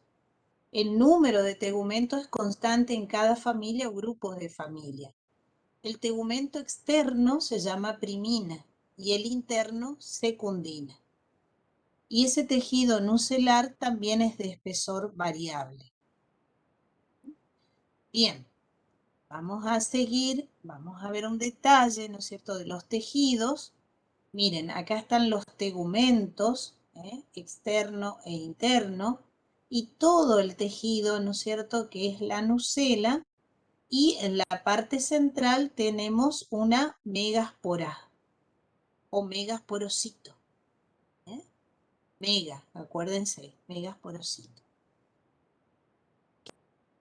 El número de tegumentos es constante en cada familia o grupo de familia. El tegumento externo se llama primina y el interno secundina. Y ese tejido nucelar también es de espesor variable. Bien, vamos a seguir, vamos a ver un detalle, ¿no es cierto?, de los tejidos. Miren, acá están los tegumentos, externo e interno, y todo el tejido, ¿no es cierto?, que es la nucela. Y en la parte central tenemos una megaspora o megasporocito. Mega, acuérdense, megasporocito.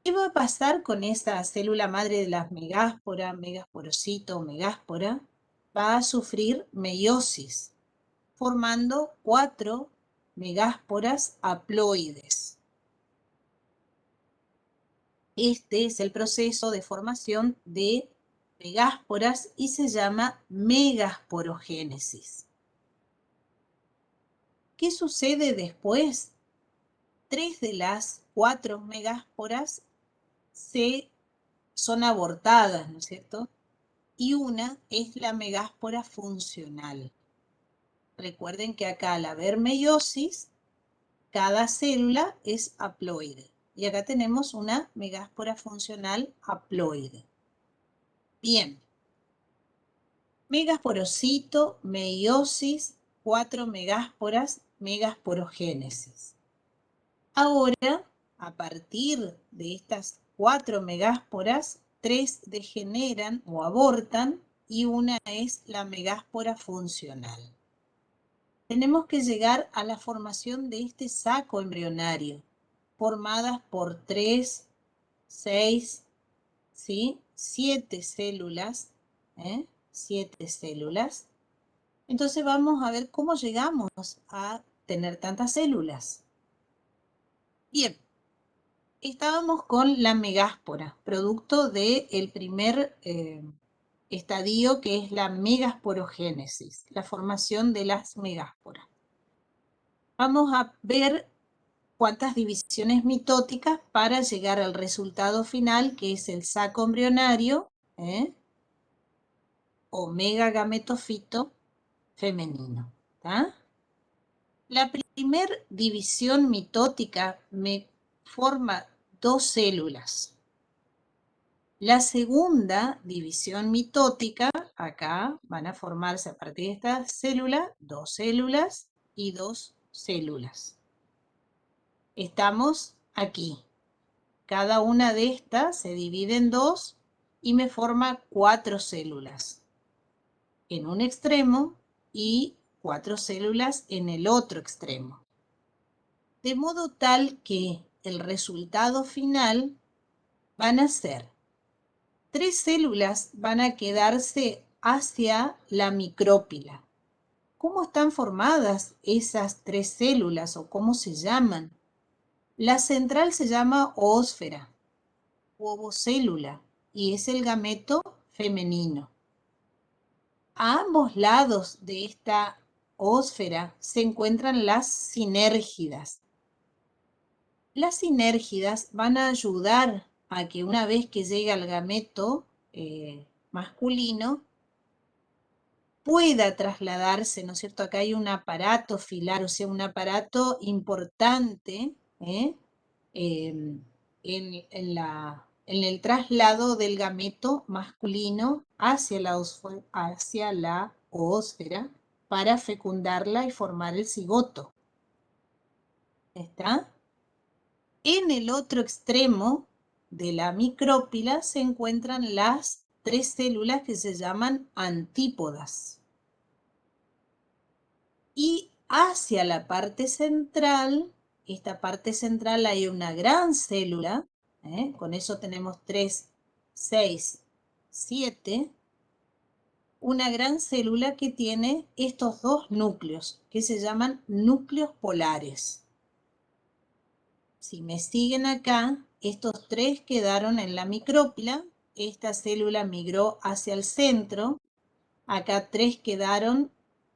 ¿Qué va a pasar con esta célula madre de las megáspora, megasporocito o megáspora? Va a sufrir meiosis, formando 4 megásporas haploides. Este es el proceso de formación de megásporas y se llama megasporogénesis. ¿Qué sucede después? 3 de las 4 megásporas son abortadas, ¿no es cierto? Y una es la megáspora funcional. Recuerden que acá al haber meiosis, cada célula es haploide. Y acá tenemos una megáspora funcional haploide. Bien. Megasporocito, meiosis, 4 megásporas, megasporogénesis. Ahora, a partir de estas 4 megásporas, 3 degeneran o abortan y una es la megáspora funcional. Tenemos que llegar a la formación de este saco embrionario, formadas por 3, 6, ¿sí?, 7 células, 7 células. Entonces vamos a ver cómo llegamos a tener tantas células. Bien, estábamos con la megáspora, producto del primer estadio, que es la megasporogénesis, la formación de las megásporas. Vamos a ver cuántas divisiones mitóticas para llegar al resultado final, que es el saco embrionario, o megagametofito femenino. ¿Tá? La primera división mitótica me forma 2 células. La segunda división mitótica, acá van a formarse a partir de esta célula, 2 células y 2 células. Estamos aquí. Cada una de estas se divide en 2 y me forma 4 células en un extremo y 4 células en el otro extremo. De modo tal que el resultado final van a ser 3 células van a quedarse hacia la micrópila. ¿Cómo están formadas esas 3 células o cómo se llaman? La central se llama oósfera, u ovocélula, y es el gameto femenino. A ambos lados de esta ósfera se encuentran las sinérgidas. Las sinérgidas van a ayudar a que una vez que llega el gameto masculino, pueda trasladarse, ¿no es cierto? Acá hay un aparato filar, o sea, un aparato importante en el traslado del gameto masculino hacia la oósfera para fecundarla y formar el cigoto. ¿Está? En el otro extremo de la micrópila se encuentran las 3 células que se llaman antípodas. Y hacia la parte central, esta parte central hay una gran célula, con eso tenemos 3, 6, 7, una gran célula que tiene estos dos núcleos, que se llaman núcleos polares. Si me siguen acá, estos 3 quedaron en la micrópila, esta célula migró hacia el centro, acá 3 quedaron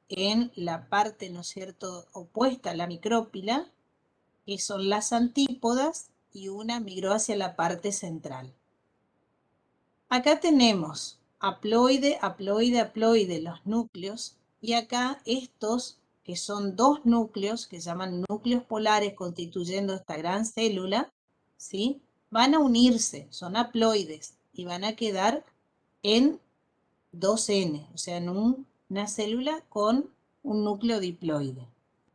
en la parte, ¿no es cierto?, opuesta a la micrópila, que son las antípodas, y una migró hacia la parte central. Acá tenemos haploide, haploide, haploide, los núcleos, y acá estos, que son 2 núcleos, que se llaman núcleos polares, constituyendo esta gran célula, ¿sí?, van a unirse, son haploides, y van a quedar en 2N, o sea, en una célula con un núcleo diploide.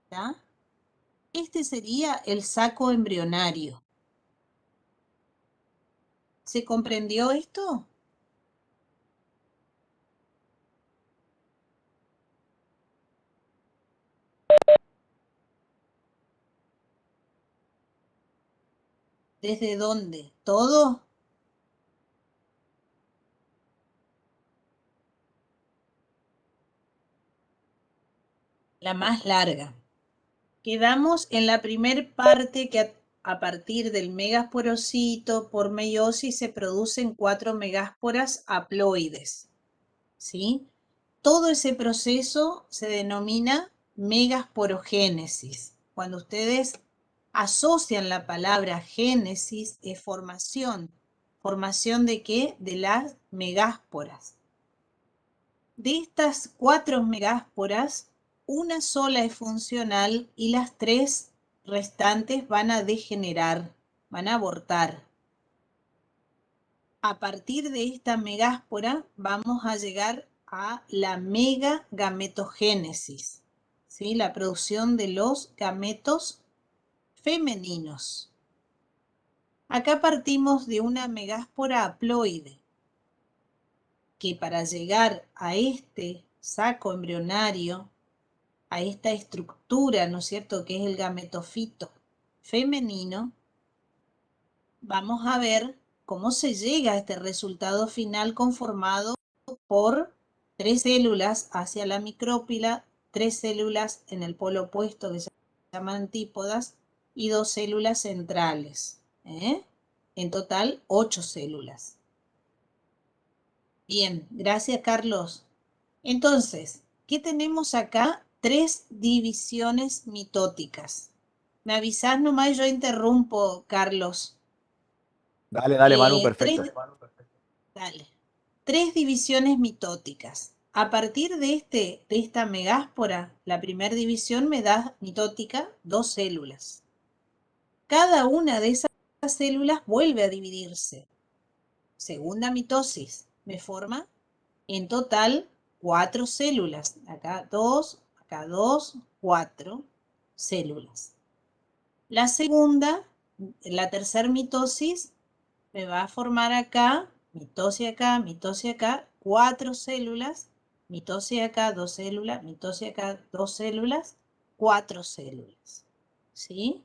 ¿Está? Este sería el saco embrionario. ¿Se comprendió esto? ¿Desde dónde? ¿Todo? La más larga. Quedamos en la primer parte que a partir del megasporocito por meiosis se producen 4 megásporas haploides. ¿Sí? Todo ese proceso se denomina megasporogénesis. Cuando ustedes asocian la palabra génesis, es formación. ¿Formación de qué? De las megásporas. De estas 4 megásporas, una sola es funcional y las 3 restantes van a degenerar, van a abortar. A partir de esta megáspora vamos a llegar a la megagametogénesis, ¿sí? La producción de los gametos femeninos. Acá partimos de una megáspora haploide, que para llegar a este saco embrionario, a esta estructura, ¿no es cierto?, que es el gametofito femenino, vamos a ver cómo se llega a este resultado final conformado por 3 células hacia la micrópila, 3 células en el polo opuesto que se llaman antípodas y 2 células centrales. En total, 8 células. Bien, gracias Carlos. Entonces, ¿qué tenemos acá? 3 divisiones mitóticas. Me avisás nomás y yo interrumpo, Carlos. Dale, dale, Manu, Tres, perfecto. dale. 3 divisiones mitóticas. A partir de esta megáspora, la primera división me da mitótica 2 células. Cada una de esas células vuelve a dividirse. Segunda mitosis me forma en total 4 células. Acá 2, 4 células. La segunda, la tercera mitosis, me va a formar acá, mitosis acá, 4 células, mitosis acá, 2 células, mitosis acá, 2 células, 4 células. ¿Sí?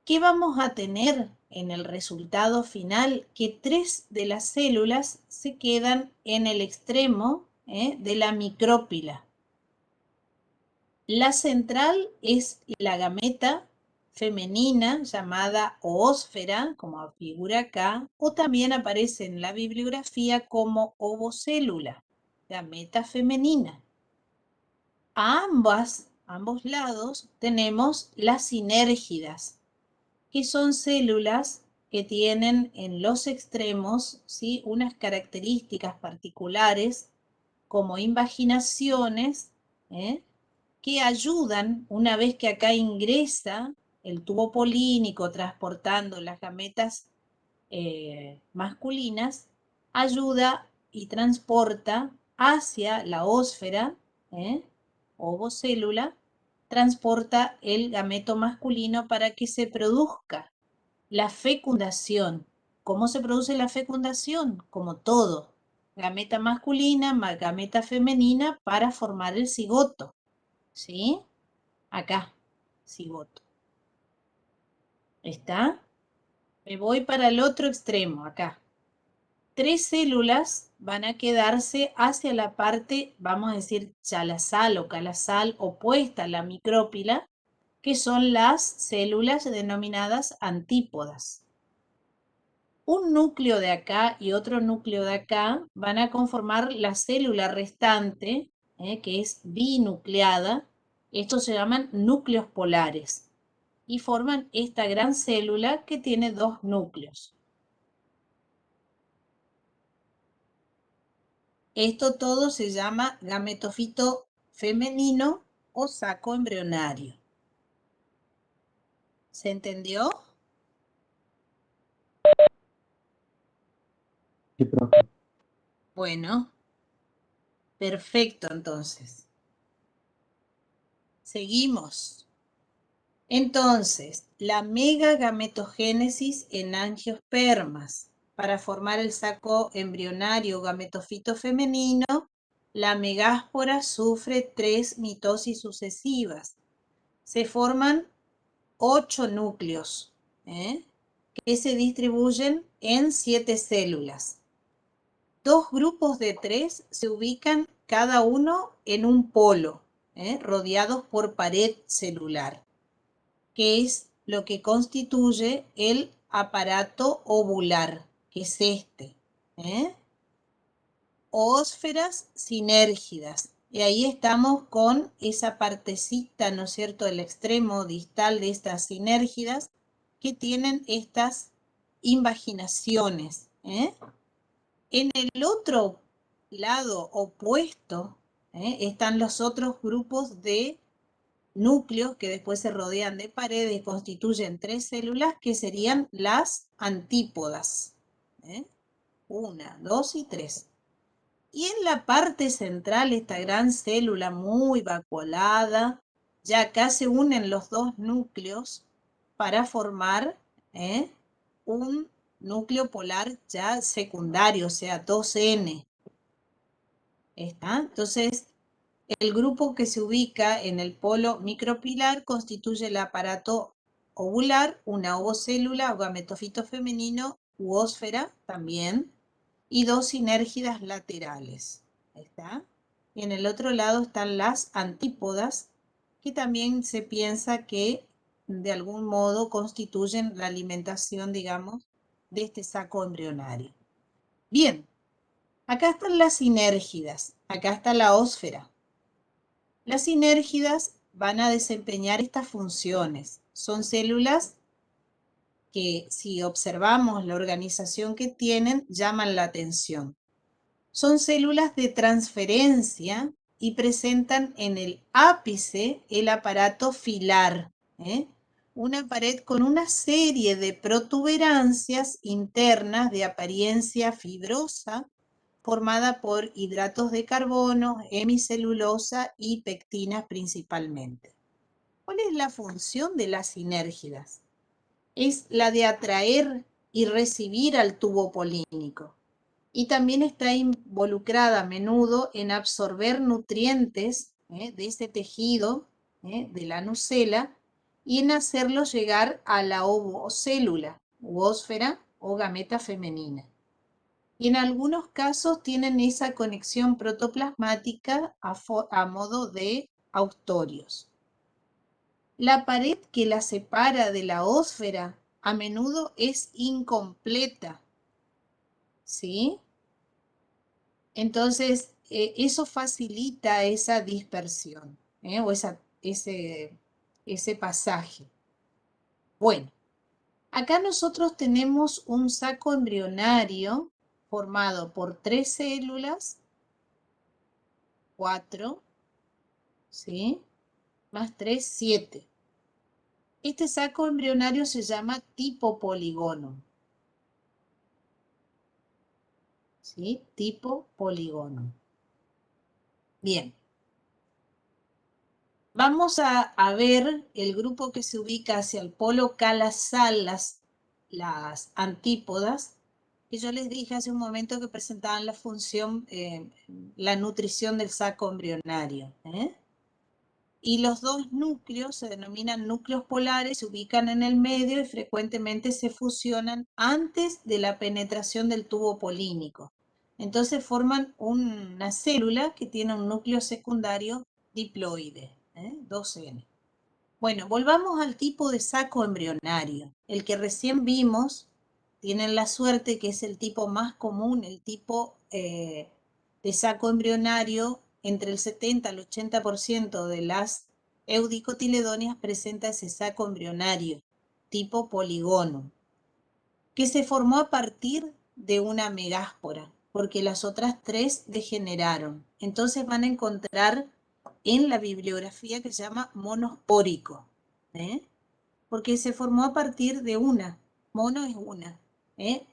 ¿Qué vamos a tener en el resultado final? Que 3 de las células se quedan en el extremo de la micrópila. La central es la gameta femenina llamada oósfera, como figura acá, o también aparece en la bibliografía como ovocélula. gameta femenina. A ambos lados tenemos las sinérgidas, que son células que tienen en los extremos, ¿sí?, unas características particulares como invaginaciones, que ayudan, una vez que acá ingresa el tubo polínico transportando las gametas masculinas, ayuda y transporta hacia la ósfera, ovocélula, transporta el gameto masculino para que se produzca la fecundación. ¿Cómo se produce la fecundación? Como todo, gameta masculina más gameta femenina para formar el cigoto, ¿sí? Acá, cigoto. ¿Está? Me voy para el otro extremo, acá. 3 células van a quedarse hacia la parte, vamos a decir, chalasal o calasal opuesta a la micrópila, que son las células denominadas antípodas. Un núcleo de acá y otro núcleo de acá van a conformar la célula restante, que es binucleada. Estos se llaman núcleos polares y forman esta gran célula que tiene 2 núcleos. Esto todo se llama gametofito femenino o saco embrionario. ¿Se entendió? Sí, profe. Bueno, perfecto entonces. Seguimos. Entonces, la megagametogénesis en angiospermas. Para formar el saco embrionario gametofito femenino, la megáspora sufre 3 mitosis sucesivas. Se forman 8 núcleos, que se distribuyen en 7 células. 2 grupos de 3 se ubican cada uno en un polo, rodeados por pared celular, que es lo que constituye el aparato ovular, que es este. Ósferas sinérgidas. Y ahí estamos con esa partecita, ¿no es cierto?, el extremo distal de estas sinérgidas que tienen estas invaginaciones. En el otro lado opuesto están los otros grupos de núcleos que después se rodean de paredes y constituyen 3 células que serían las antípodas. 1, 2 y 3. Y en la parte central, esta gran célula muy vacuolada, ya acá se unen los 2 núcleos para formar un núcleo polar ya secundario, o sea, 2N. ¿Está? Entonces, el grupo que se ubica en el polo micropilar constituye el aparato ovular, una ovocélula o gametofito femenino u ósfera también, y 2 sinérgidas laterales. ¿Está? Y en el otro lado están las antípodas, que también se piensa que de algún modo constituyen la alimentación, digamos, de este saco embrionario. Bien, acá están las sinérgidas, acá está la ósfera. Las sinérgidas van a desempeñar estas funciones. Son células que, si observamos la organización que tienen, llaman la atención. Son células de transferencia y presentan en el ápice el aparato filar, una pared con una serie de protuberancias internas de apariencia fibrosa, formada por hidratos de carbono, hemicelulosa y pectinas principalmente. ¿Cuál es la función de las sinérgidas? Es la de atraer y recibir al tubo polínico. Y también está involucrada a menudo en absorber nutrientes de ese tejido, de la nucela, y en hacerlo llegar a la ovocélula, u ósfera o gameta femenina. Y en algunos casos tienen esa conexión protoplasmática a modo de austorios. La pared que la separa de la ósfera a menudo es incompleta, ¿sí? Entonces, eso facilita esa dispersión, o ese pasaje. Bueno, acá nosotros tenemos un saco embrionario formado por 3 células, 4, ¿sí? Más 3, 7. Este saco embrionario se llama tipo polígono. ¿Sí? Tipo polígono. Bien. Vamos a ver el grupo que se ubica hacia el polo calasal, las antípodas, que yo les dije hace un momento que presentaban la función, la nutrición del saco embrionario. Y los dos núcleos se denominan núcleos polares, se ubican en el medio y frecuentemente se fusionan antes de la penetración del tubo polínico. Entonces forman una célula que tiene un núcleo secundario diploide, 2N. Bueno, volvamos al tipo de saco embrionario. El que recién vimos, tienen la suerte que es el tipo más común, el tipo de saco embrionario. Entre el 70 al 80% de las eudicotiledonias presenta ese saco embrionario, tipo polígono, que se formó a partir de una megáspora, porque las otras 3 degeneraron. Entonces van a encontrar en la bibliografía que se llama monospórico, porque se formó a partir de una, mono es una,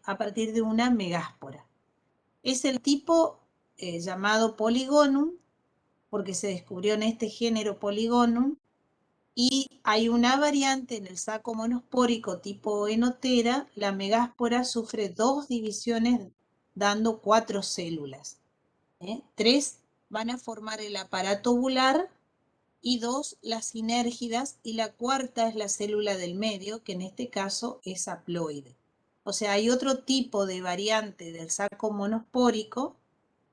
a partir de una megáspora. Es el tipo llamado Polygonum, porque se descubrió en este género Polygonum, y hay una variante en el saco monospórico tipo Enotera. La megáspora sufre 2 divisiones dando 4 células. 3 van a formar el aparato ovular y 2 las sinérgidas, y la cuarta es la célula del medio, que en este caso es haploide. O sea, hay otro tipo de variante del saco monospórico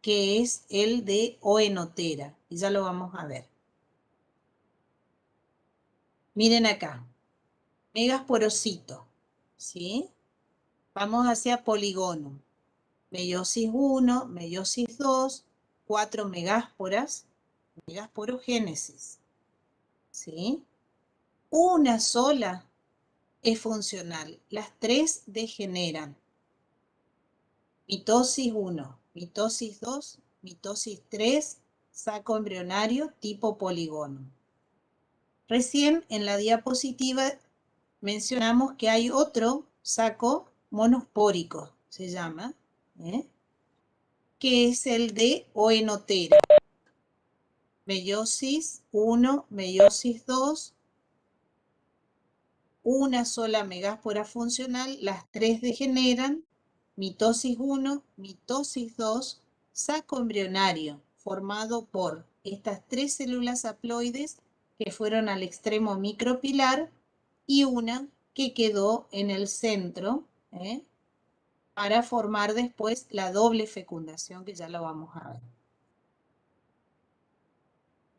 que es el de Oenotera, y ya lo vamos a ver. Miren acá, megasporocito, ¿sí? Vamos hacia polígono. Meiosis 1, meiosis 2, 4 megásporas, megasporogénesis, ¿sí? Una sola es funcional, las 3 degeneran. Mitosis 1, mitosis 2, mitosis 3, saco embrionario tipo polígono. Recién en la diapositiva mencionamos que hay otro saco monospórico, se llama, que es el de Oenotera. Meiosis 1, meiosis 2, una sola megáspora funcional, las 3 degeneran. Mitosis 1, mitosis 2, saco embrionario formado por estas 3 células haploides que fueron al extremo micropilar y una que quedó en el centro, para formar después la doble fecundación, que ya lo vamos a ver.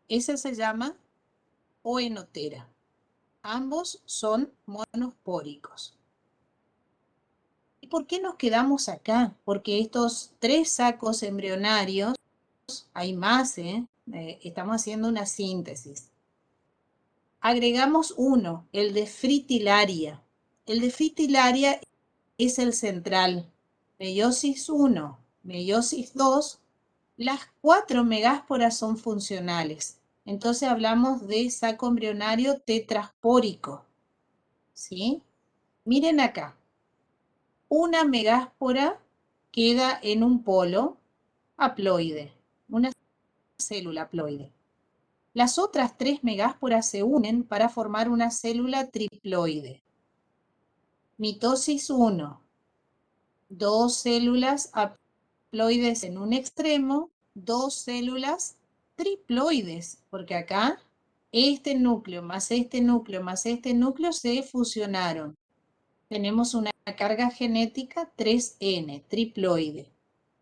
Esa se llama Oenotera. Ambos son monospóricos. ¿Y por qué nos quedamos acá? Porque estos 3 sacos embrionarios, hay más, estamos haciendo una síntesis. Agregamos uno, el de Fritillaria. El de Fritillaria es el central. Meiosis 1, meiosis 2, las 4 megásporas son funcionales. Entonces hablamos de saco embrionario tetraspórico, ¿sí? Miren acá. Una megáspora queda en un polo haploide, una célula haploide. Las otras 3 megásporas se unen para formar una célula triploide. Mitosis 1, 2 células haploides en un extremo, 2 células triploides, porque acá este núcleo más este núcleo más este núcleo se fusionaron. Tenemos una carga genética 3N, triploide.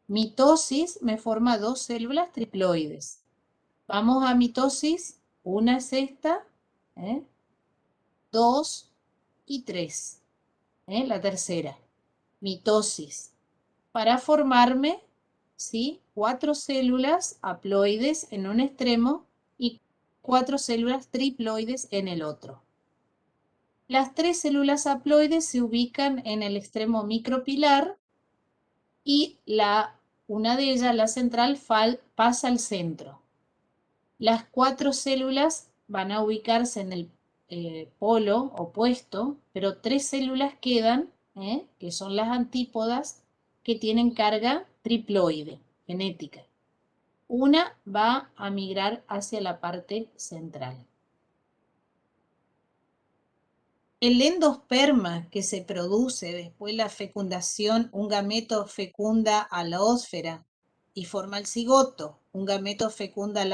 Mitosis me forma 2 células triploides. Vamos a mitosis, una es esta, 2 y 3, la tercera. Mitosis, para formarme ¿sí? 4 células haploides en un extremo y 4 células triploides en el otro. Las 3 células haploides se ubican en el extremo micropilar y una de ellas, la central, pasa al centro. Las 4 células van a ubicarse en el polo opuesto, pero 3 células quedan, que son las antípodas, que tienen carga triploide, genética. Una va a migrar hacia la parte central. El endosperma que se produce después de la fecundación, un gameto fecunda a la ósfera y forma el cigoto, un gameto fecunda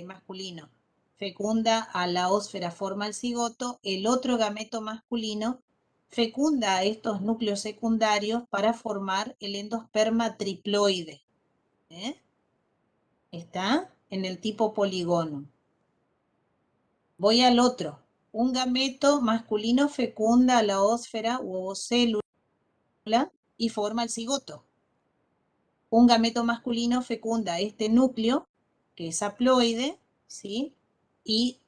masculino, fecunda a la ósfera, forma el cigoto, el otro gameto masculino fecunda a estos núcleos secundarios para formar el endosperma triploide. Está en el tipo polígono. Voy al otro. Un gameto masculino fecunda a la ósfera u ovocélula y forma el cigoto. Un gameto masculino fecunda este núcleo, que es haploide, ¿sí? Y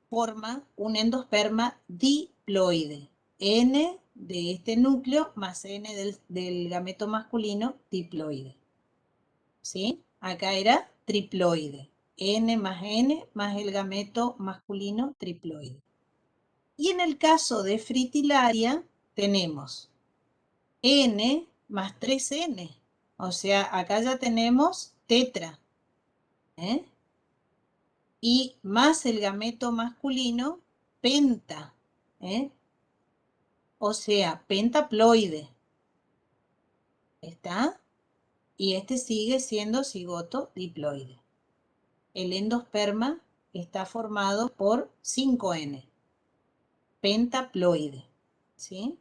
forma un endosperma diploide. N de este núcleo más N del gameto masculino diploide. ¿Sí? Acá era triploide. N más el gameto masculino triploide. Y en el caso de fritillaria tenemos N más 3N. O sea, acá ya tenemos tetra. Y más el gameto masculino, penta. O sea, pentaploide. ¿Está? Y este sigue siendo cigoto diploide. El endosperma está formado por 5N. Pentaploide. ¿Sí?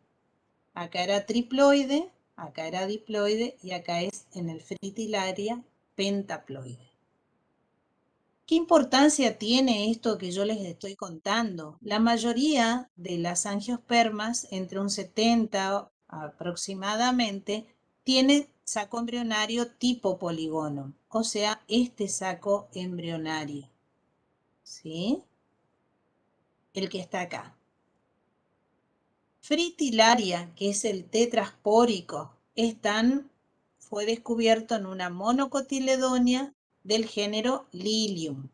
Acá era triploide, acá era diploide y acá es en el fritillaria pentaploide. ¿Qué importancia tiene esto que yo les estoy contando? La mayoría de las angiospermas, entre un 70 aproximadamente, tiene saco embrionario tipo polígono, o sea, este saco embrionario, ¿sí? El que está acá. Fritillaria, que es el tetraspórico, fue descubierto en una monocotiledonia del género Lilium,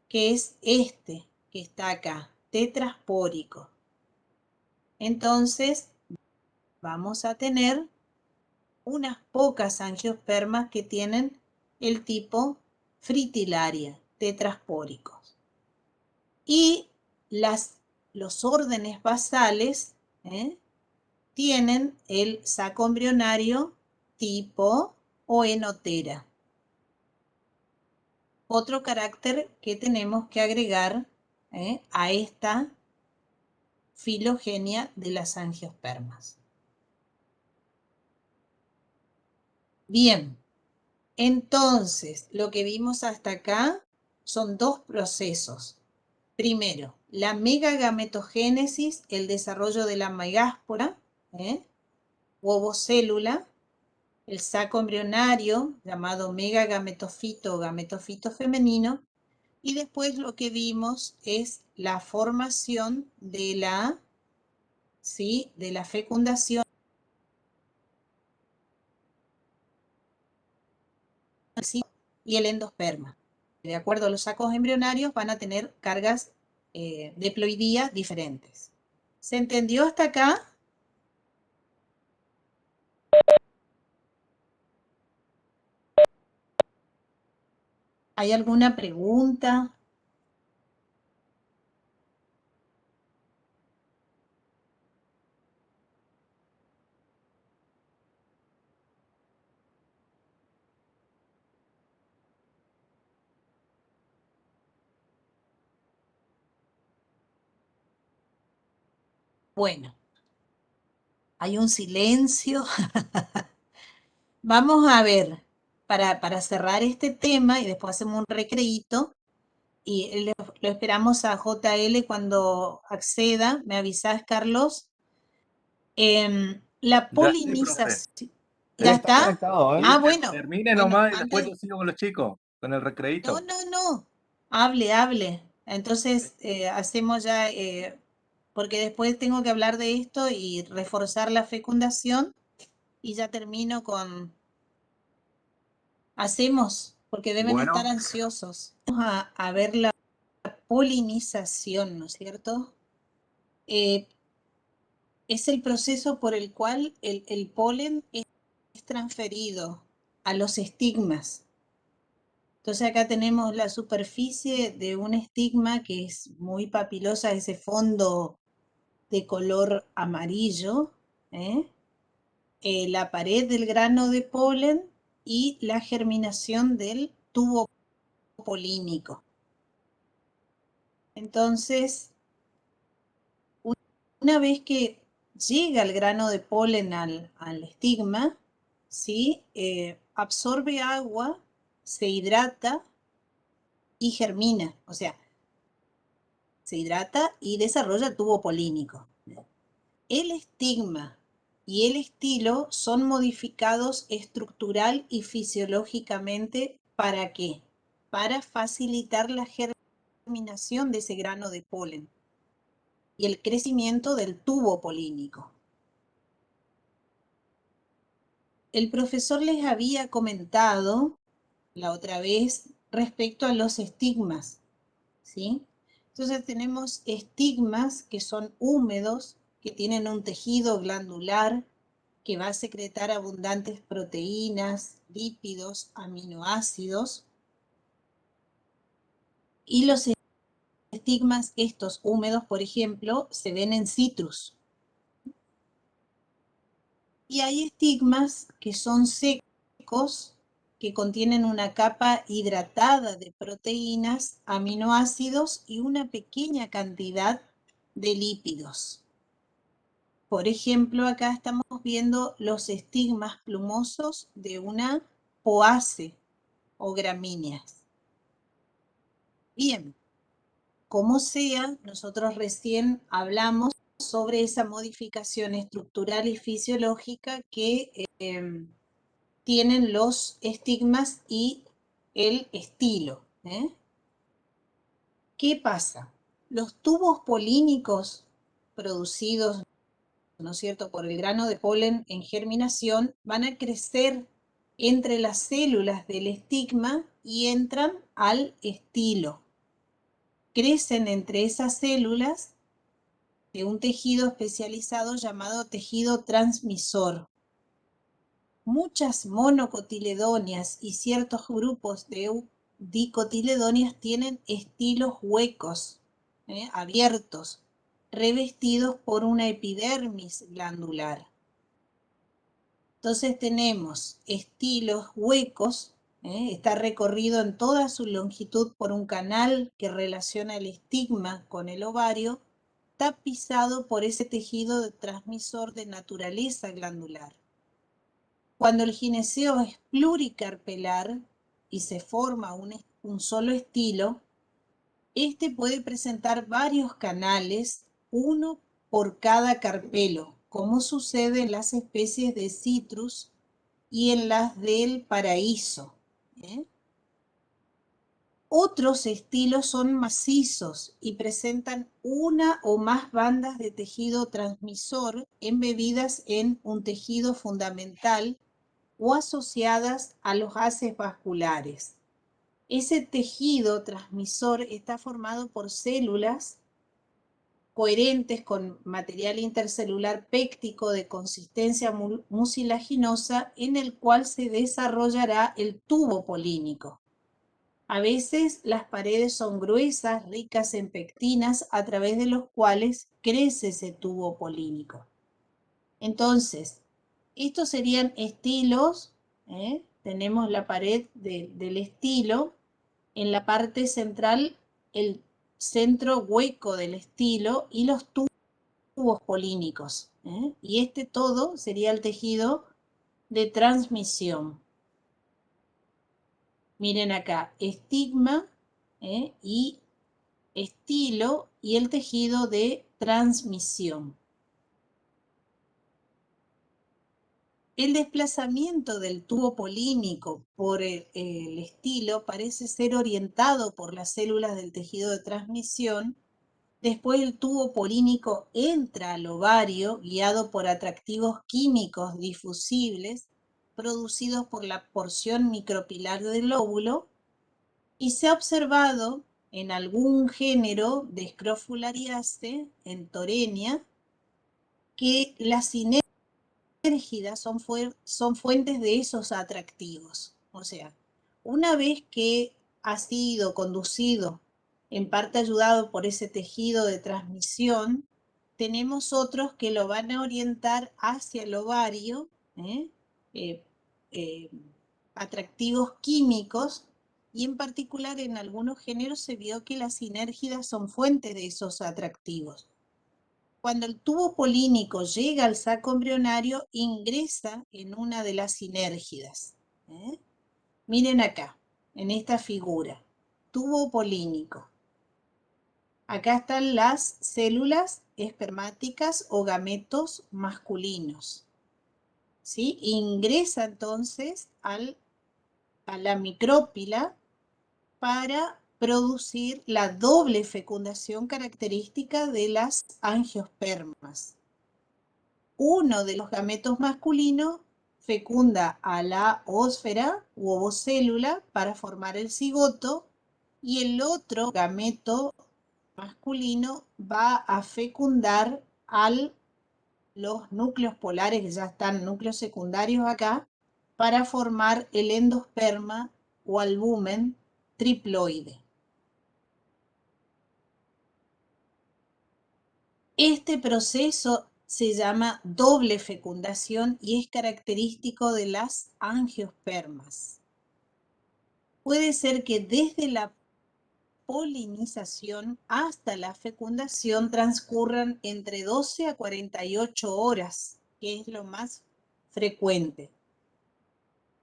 que es este que está acá, tetraspórico. Entonces, vamos a tener unas pocas angiospermas que tienen el tipo fritillaria, tetraspóricos. Y los órdenes basales, tienen el saco embrionario tipo Oenotera. Otro carácter que tenemos que agregar a esta filogenia de las angiospermas. Bien, entonces lo que vimos hasta acá son dos procesos. Primero, la megagametogénesis, el desarrollo de la megáspora, u ovocélula, el saco embrionario llamado megagametofito o gametofito femenino, y después lo que vimos es la formación de la fecundación y el endosperma. De acuerdo a los sacos embrionarios van a tener cargas de ploidía diferentes. ¿Se entendió hasta acá? ¿Hay alguna pregunta? Bueno, hay un silencio. Vamos a ver, para cerrar este tema y después hacemos un recreíto y lo esperamos a JL cuando acceda. ¿Me avisás, Carlos? La Ya, sí, profe. polinización. ¿Ya Está está? conectado, ¿eh? Ah, bueno. Termine Bueno, nomás y después antes... yo sigo con los chicos, con el No, recreíto. no. Hable. Entonces, hacemos ya, porque después tengo que hablar de esto y reforzar la fecundación y ya termino con... Hacemos, porque deben estar Bueno, ansiosos. Vamos a ver la polinización, ¿no es cierto? Es el proceso por el cual el polen es transferido a los estigmas. Entonces acá tenemos la superficie de un estigma que es muy papilosa, ese fondo de color amarillo, ¿eh? La pared del grano de polen y la germinación del tubo polínico. Entonces, una vez que llega el grano de polen al estigma, ¿sí? Absorbe agua, se hidrata y germina, o sea, se hidrata y desarrolla el tubo polínico. El estigma y el estilo son modificados estructural y fisiológicamente, ¿para qué? Para facilitar la germinación de ese grano de polen y el crecimiento del tubo polínico. El profesor les había comentado la otra vez respecto a los estigmas, ¿sí? Entonces tenemos estigmas que son húmedos, que tienen un tejido glandular que va a secretar abundantes proteínas, lípidos, aminoácidos. Y los estigmas, estos húmedos, por ejemplo, se ven en citrus. Y hay estigmas que son secos, que contienen una capa hidratada de proteínas, aminoácidos y una pequeña cantidad de lípidos. Por ejemplo, acá estamos viendo los estigmas plumosos de una poace o gramíneas. Bien, como sea, nosotros recién hablamos sobre esa modificación estructural y fisiológica que tienen los estigmas y el estilo. ¿Qué pasa? Los tubos polínicos producidos, ¿no es cierto?, por el grano de polen en germinación, van a crecer entre las células del estigma y entran al estilo. Crecen entre esas células de un tejido especializado llamado tejido transmisor. Muchas monocotiledonias y ciertos grupos de dicotiledonias tienen estilos huecos, abiertos, revestidos por una epidermis glandular. Entonces tenemos estilos huecos, está recorrido en toda su longitud por un canal que relaciona el estigma con el ovario, tapizado por ese tejido de transmisor de naturaleza glandular. Cuando el gineceo es pluricarpelar y se forma un solo estilo, este puede presentar varios canales, uno por cada carpelo, como sucede en las especies de citrus y en las del paraíso. Otros estilos son macizos y presentan una o más bandas de tejido transmisor embebidas en un tejido fundamental o asociadas a los haces vasculares. Ese tejido transmisor está formado por células coherentes con material intercelular péctico de consistencia mucilaginosa en el cual se desarrollará el tubo polínico. A veces las paredes son gruesas, ricas en pectinas, a través de los cuales crece ese tubo polínico. Entonces, estos serían estilos, tenemos la pared del estilo, en la parte central el centro hueco del estilo y los tubos polínicos. Y este todo sería el tejido de transmisión. Miren acá, estigma y estilo y el tejido de transmisión. El desplazamiento del tubo polínico por el estilo parece ser orientado por las células del tejido de transmisión. Después el tubo polínico entra al ovario guiado por atractivos químicos difusibles producidos por la porción micropilar del óvulo, y se ha observado en algún género de Scrofulariaceae, en Torenia, que las sinérgidas son fuentes de esos atractivos. O sea, una vez que ha sido conducido, en parte ayudado por ese tejido de transmisión, tenemos otros que lo van a orientar hacia el ovario, atractivos químicos, y en particular en algunos géneros se vio que las sinérgidas son fuentes de esos atractivos. Cuando el tubo polínico llega al saco embrionario, ingresa en una de las sinérgidas. Miren acá, en esta figura, tubo polínico. Acá están las células espermáticas o gametos masculinos. ¿Sí? Ingresa entonces a la micrópila para producir la doble fecundación característica de las angiospermas. Uno de los gametos masculinos fecunda a la ósfera u ovocélula para formar el cigoto, y el otro gameto masculino va a fecundar a los núcleos polares, que ya están núcleos secundarios acá, para formar el endosperma o albumen triploide. Este proceso se llama doble fecundación y es característico de las angiospermas. Puede ser que desde la polinización hasta la fecundación transcurran entre 12 a 48 horas, que es lo más frecuente.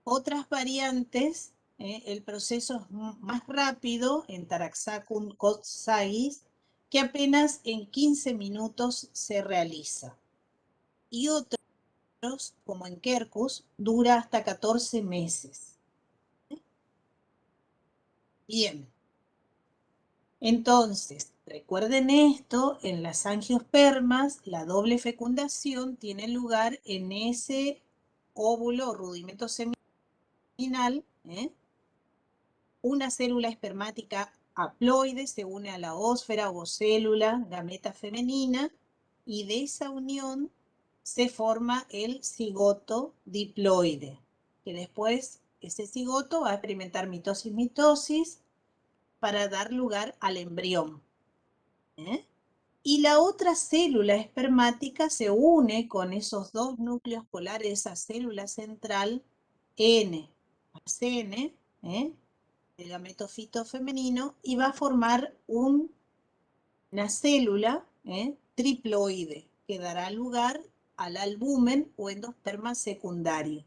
Otras variantes, el proceso es más rápido en Taraxacum coxsagis, que apenas en 15 minutos se realiza. Y otros, como en Quercus, dura hasta 14 meses. Bien. Entonces, recuerden esto, en las angiospermas, la doble fecundación tiene lugar en ese óvulo o rudimento seminal. Una célula espermática haploide se une a la ósfera o célula gameta femenina, y de esa unión se forma el cigoto diploide, que después ese cigoto va a experimentar mitosis para dar lugar al embrión. Y la otra célula espermática se une con esos dos núcleos polares, esa célula central N-CN, el gametofito femenino, y va a formar una célula triploide que dará lugar al albumen o endosperma secundario.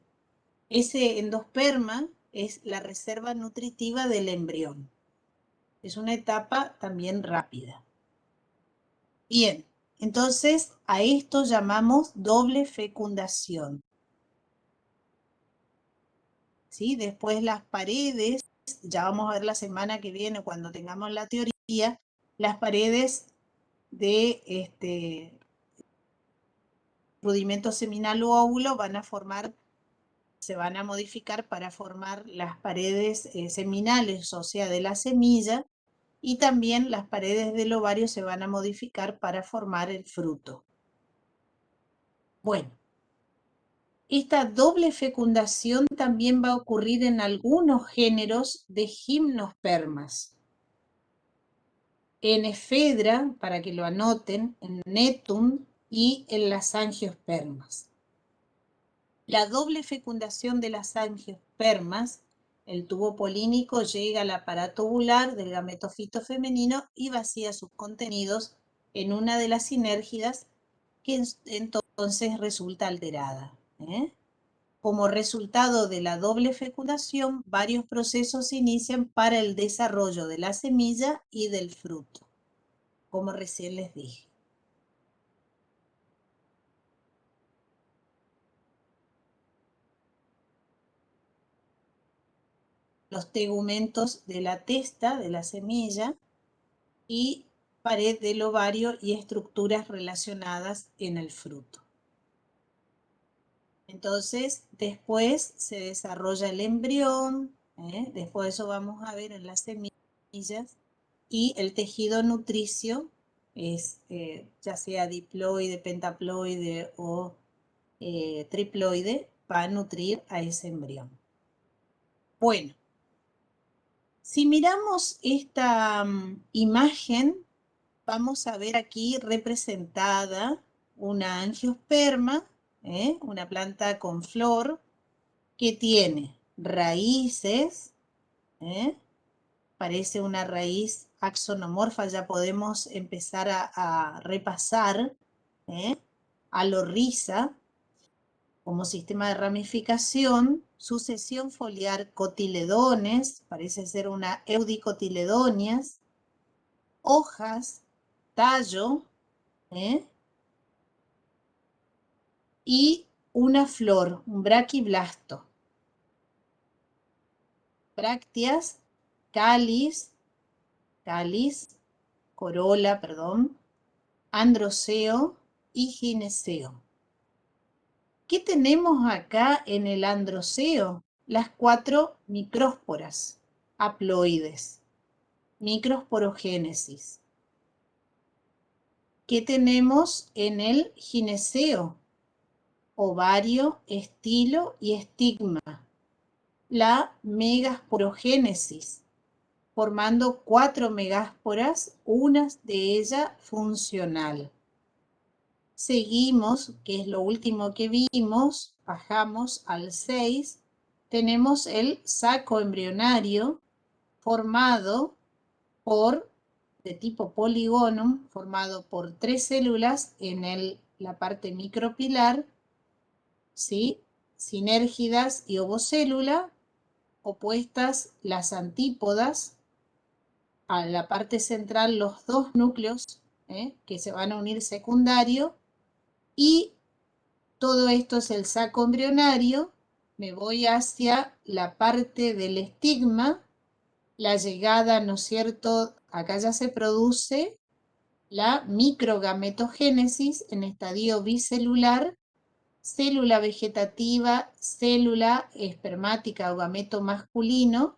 Ese endosperma es la reserva nutritiva del embrión. Es una etapa también rápida. Bien, entonces a esto llamamos doble fecundación. ¿Sí? Después las paredes, ya vamos a ver la semana que viene cuando tengamos la teoría, las paredes de rudimento seminal u óvulo se van a modificar para formar las paredes seminales, o sea, de la semilla, y también las paredes del ovario se van a modificar para formar el fruto. Bueno, esta doble fecundación también va a ocurrir en algunos géneros de gimnospermas. En efedra, para que lo anoten, en netum y en las angiospermas. La doble fecundación de las angiospermas, el tubo polínico llega al aparato ovular del gametofito femenino y vacía sus contenidos en una de las sinérgidas, que entonces resulta alterada. Como resultado de la doble fecundación, varios procesos se inician para el desarrollo de la semilla y del fruto, como recién les dije. los tegumentos de la testa de la semilla y pared del ovario y estructuras relacionadas en el fruto. Entonces, después se desarrolla el embrión, después de eso vamos a ver en las semillas, y el tejido nutricio es ya sea diploide, pentaploide o triploide, va a nutrir a ese embrión. Bueno, si miramos esta imagen, vamos a ver aquí representada una angiosperma, una planta con flor que tiene raíces, parece una raíz axonomorfa, ya podemos empezar a repasar, alorriza como sistema de ramificación, sucesión foliar cotiledones, parece ser una eudicotiledonias, hojas, tallo, y una flor, un braquiblasto. Brácteas, cáliz, corola, perdón, androceo y gineceo. ¿Qué tenemos acá en el androceo? Las 4 micrósporas haploides, microsporogénesis. ¿Qué tenemos en el gineceo? Ovario, estilo y estigma. La megasporogénesis, formando 4 megásporas, una de ellas funcional. Seguimos, que es lo último que vimos, bajamos al 6, tenemos el saco embrionario formado por, de tipo poligonum, formado por 3 células en la parte micropilar, ¿sí? Sinérgidas y ovocélula, opuestas las antípodas, a la parte central los 2 núcleos que se van a unir secundario, y todo esto es el saco embrionario. Me voy hacia la parte del estigma, la llegada, ¿no es cierto? Acá ya se produce la microgametogénesis en estadio bicelular, célula vegetativa, célula espermática o gameto masculino,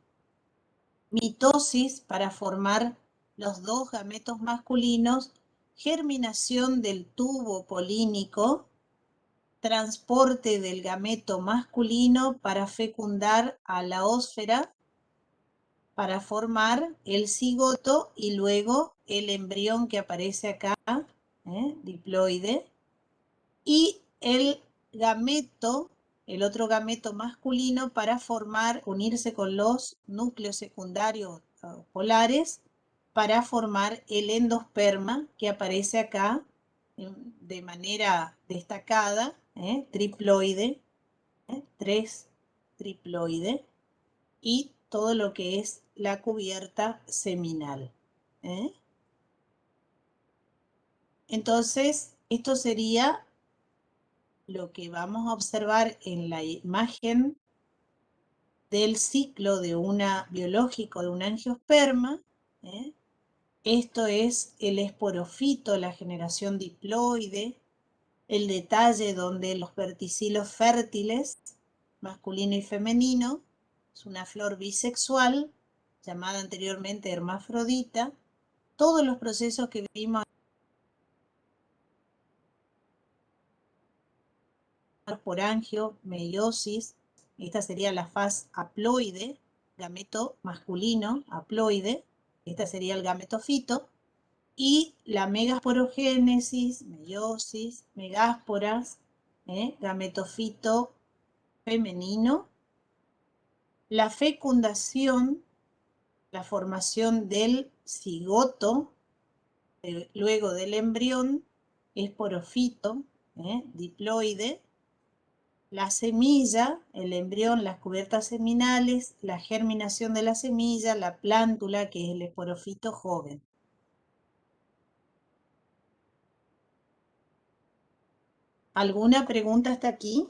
mitosis para formar los 2 gametos masculinos, germinación del tubo polínico, transporte del gameto masculino para fecundar a la ósfera, para formar el cigoto y luego el embrión que aparece acá, diploide, y el gameto, el otro gameto masculino para formar, unirse con los núcleos secundarios polares para formar el endosperma que aparece acá de manera destacada, triploide, 3 triploide, y todo lo que es la cubierta seminal. Entonces, esto sería lo que vamos a observar en la imagen del ciclo de biológico de una angiosperma. Esto es el esporofito, la generación diploide, el detalle donde los verticilos fértiles, masculino y femenino, es una flor bisexual, llamada anteriormente hermafrodita. Todos los procesos que vimos por angio, meiosis, esta sería la faz haploide, gameto masculino, haploide, esta sería el gametofito, y la megasporogénesis, meiosis, megásporas, gametofito femenino, la fecundación, la formación del cigoto, luego del embrión, esporofito, diploide, la semilla, el embrión, las cubiertas seminales, la germinación de la semilla, la plántula, que es el esporofito joven. ¿Alguna pregunta hasta aquí?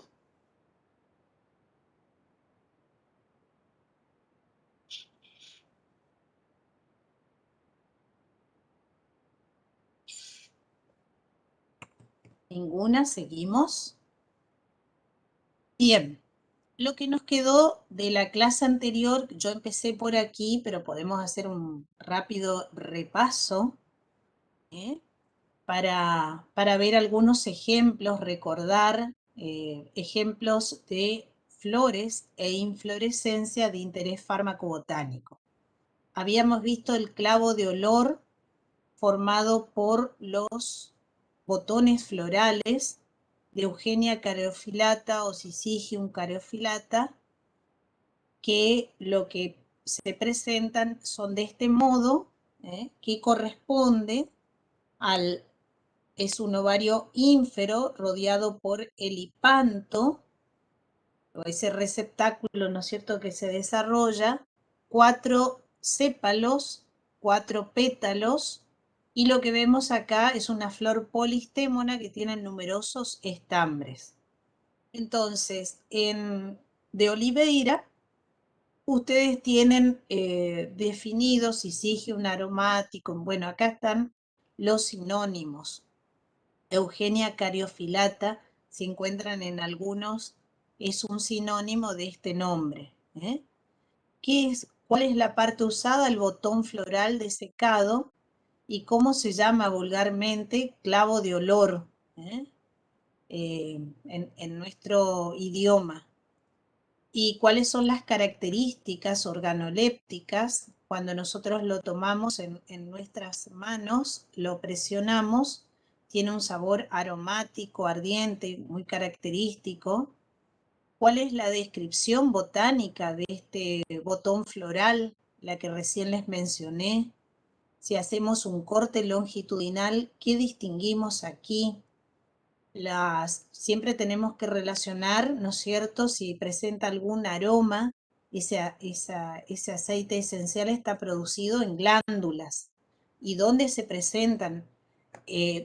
Ninguna, seguimos. Bien, lo que nos quedó de la clase anterior, yo empecé por aquí, pero podemos hacer un rápido repaso, ¿eh? para ver algunos ejemplos, recordar ejemplos de flores e inflorescencia de interés farmacobotánico. Habíamos visto el clavo de olor formado por los botones florales de Eugenia caryophyllata o Syzygium caryophyllata, que lo que se presentan son de este modo, que corresponde al, es un ovario ínfero rodeado por el hipanto, o ese receptáculo, ¿no es cierto?, que se desarrolla, 4 sépalos, 4 pétalos, y lo que vemos acá es una flor polistémona que tiene numerosos estambres. Entonces, de Oliveira, ustedes tienen definido Syzygium aromaticum. Bueno, acá están los sinónimos. Eugenia caryophyllata, se encuentran en algunos, es un sinónimo de este nombre. ¿Cuál es la parte usada? El botón floral desecado. ¿Y cómo se llama vulgarmente? Clavo de olor, en nuestro idioma. ¿Y cuáles son las características organolépticas? Cuando nosotros lo tomamos en nuestras manos, lo presionamos, tiene un sabor aromático, ardiente, muy característico. ¿Cuál es la descripción botánica de este botón floral, la que recién les mencioné? Si hacemos un corte longitudinal, ¿qué distinguimos aquí? Siempre tenemos que relacionar, ¿no es cierto?, si presenta algún aroma, ese aceite esencial está producido en glándulas. ¿Y dónde se presentan?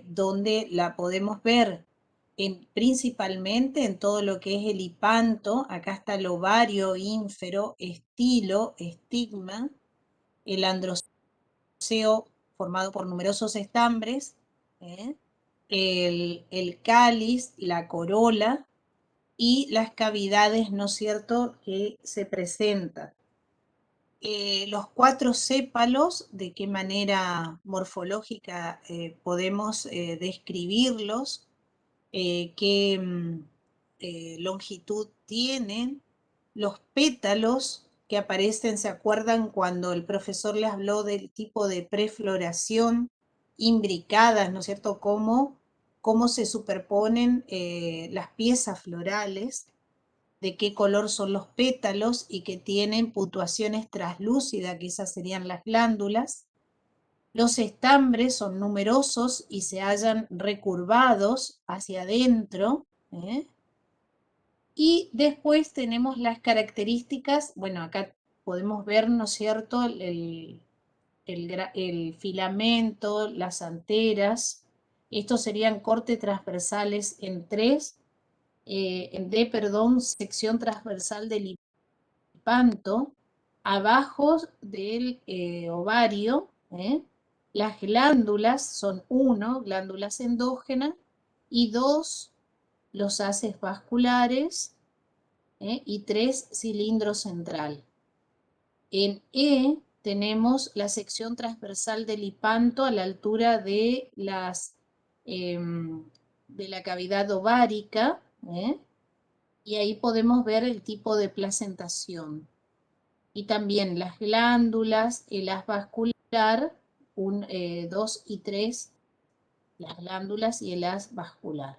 ¿Dónde la podemos ver? Principalmente en todo lo que es el hipanto. Acá está el ovario ínfero, estilo, estigma, el androceo formado por numerosos estambres, el cáliz, la corola y las cavidades, ¿no es cierto?, que se presentan. Los 4 sépalos, ¿de qué manera morfológica podemos describirlos? ¿Qué longitud tienen? Los pétalos que aparecen, ¿se acuerdan cuando el profesor les habló del tipo de prefloración imbricadas, ¿no es cierto? Cómo se superponen las piezas florales, de qué color son los pétalos y que tienen puntuaciones translúcidas, que esas serían las glándulas. Los estambres son numerosos y se hallan recurvados hacia adentro. Y después tenemos las características, bueno, acá podemos ver, ¿no es cierto?, el filamento, las anteras. Estos serían cortes transversales en sección transversal del hipanto, abajo del ovario. Las glándulas son 1, glándulas endógenas, y 2, los haces vasculares, y 3, cilindro central. En E tenemos la sección transversal del hipanto a la altura de de la cavidad ovárica, y ahí podemos ver el tipo de placentación. Y también las glándulas, el haz vascular, 2 y 3, las glándulas y el haz vascular.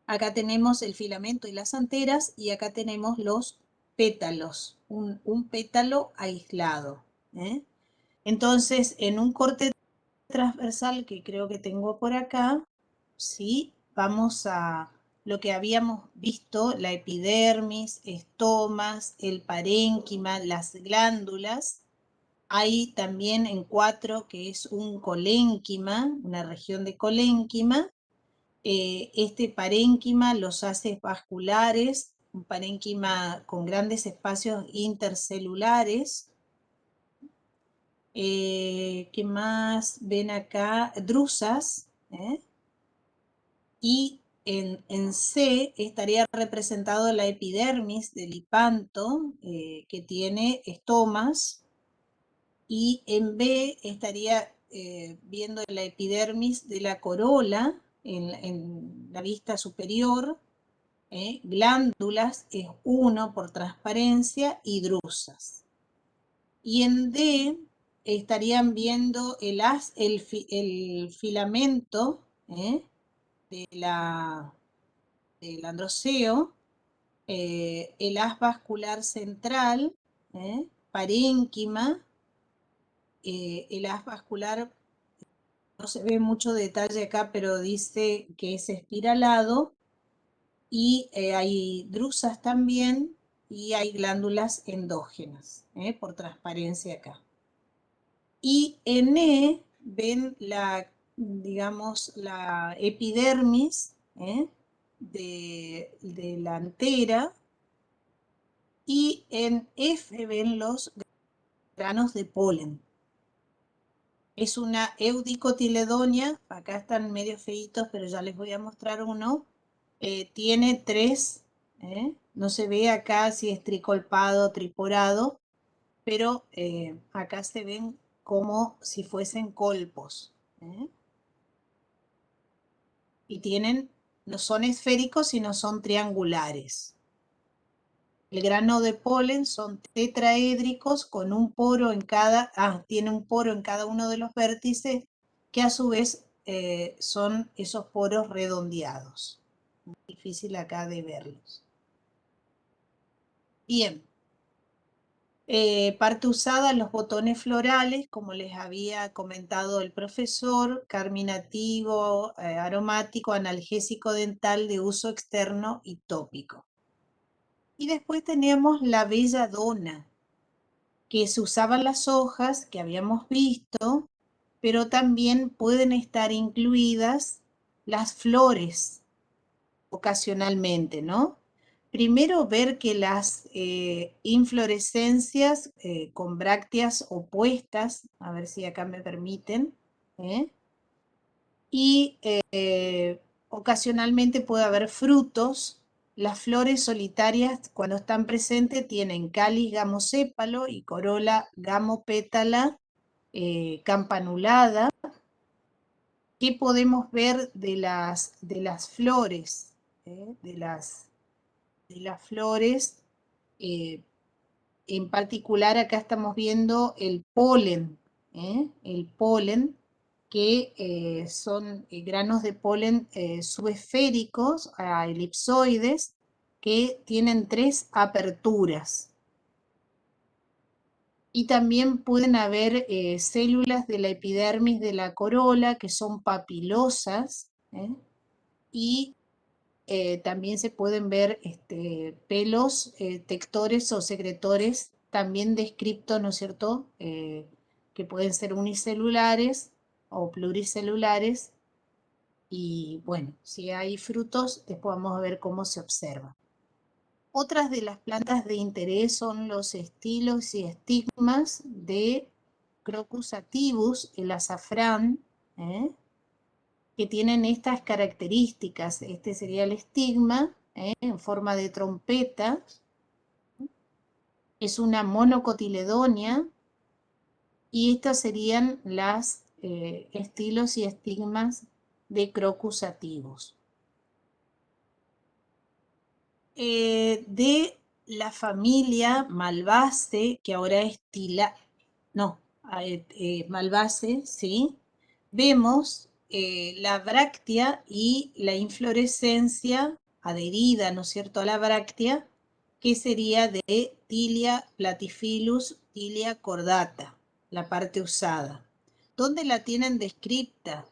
Acá tenemos el filamento y las anteras, y acá tenemos los pétalos, un pétalo aislado. Entonces, en un corte transversal que creo que tengo por acá, ¿sí?, vamos a lo que habíamos visto: la epidermis, estomas, el parénquima, las glándulas. Hay también en 4 que es un colénquima, una región de colénquima. Este parénquima, los haces vasculares, un parénquima con grandes espacios intercelulares. ¿Qué más ven acá? Drusas, Y en C estaría representado la epidermis del hipanto, que tiene estomas, y en B estaría viendo la epidermis de la corola en la vista superior, glándulas es 1 por transparencia y drusas. Y en D estarían viendo el filamento del androceo, el haz vascular central, parénquima, el haz vascular, no se ve mucho detalle acá, pero dice que es espiralado, y hay drusas también, y hay glándulas endógenas, por transparencia acá. Y en E ven digamos, la epidermis de la antera, y en F ven los granos de polen. Es una eudicotiledonia, acá están medio feitos, pero ya les voy a mostrar uno. Tiene 3, no se ve acá si es tricolpado, triporado, pero acá se ven como si fuesen colpos. Y no son esféricos, sino son triangulares. El grano de polen son tetraédricos con un poro en tiene un poro en cada uno de los vértices, que a su vez son esos poros redondeados. Muy difícil acá de verlos. Bien. Parte usada, los botones florales, como les había comentado el profesor, carminativo, aromático, analgésico dental de uso externo y tópico. Y después teníamos la belladona, que se usaban las hojas que habíamos visto, pero también pueden estar incluidas las flores ocasionalmente, ¿no? Primero ver que las inflorescencias con brácteas opuestas, a ver si acá me permiten, y ocasionalmente puede haber frutos. Las flores solitarias, cuando están presentes, tienen cáliz gamosépalo y corola gamopétala campanulada. ¿Qué podemos ver de las flores? De las flores, en particular acá estamos viendo el polen, que son granos de polen subesféricos, elipsoides, que tienen 3 aperturas. Y también pueden haber células de la epidermis de la corola que son papilosas, y también se pueden ver pelos tectores o secretores, también descriptos, ¿no es cierto?, que pueden ser unicelulares o pluricelulares. Y bueno, si hay frutos, después vamos a ver cómo se observa. Otras de las plantas de interés son los estilos y estigmas de Crocus sativus, el azafrán, que tienen estas características. Este sería el estigma, en forma de trompeta. Es una monocotiledonia, y estas serían las estilos y estigmas de Crocus sativus. De la familia Malvaceae, que ahora es Malvaceae, ¿sí? Vemos la bráctea y la inflorescencia adherida, ¿no es cierto?, a la bráctea, que sería de Tilia platyphilus, Tilia cordata, la parte usada. ¿Dónde la tienen descrita?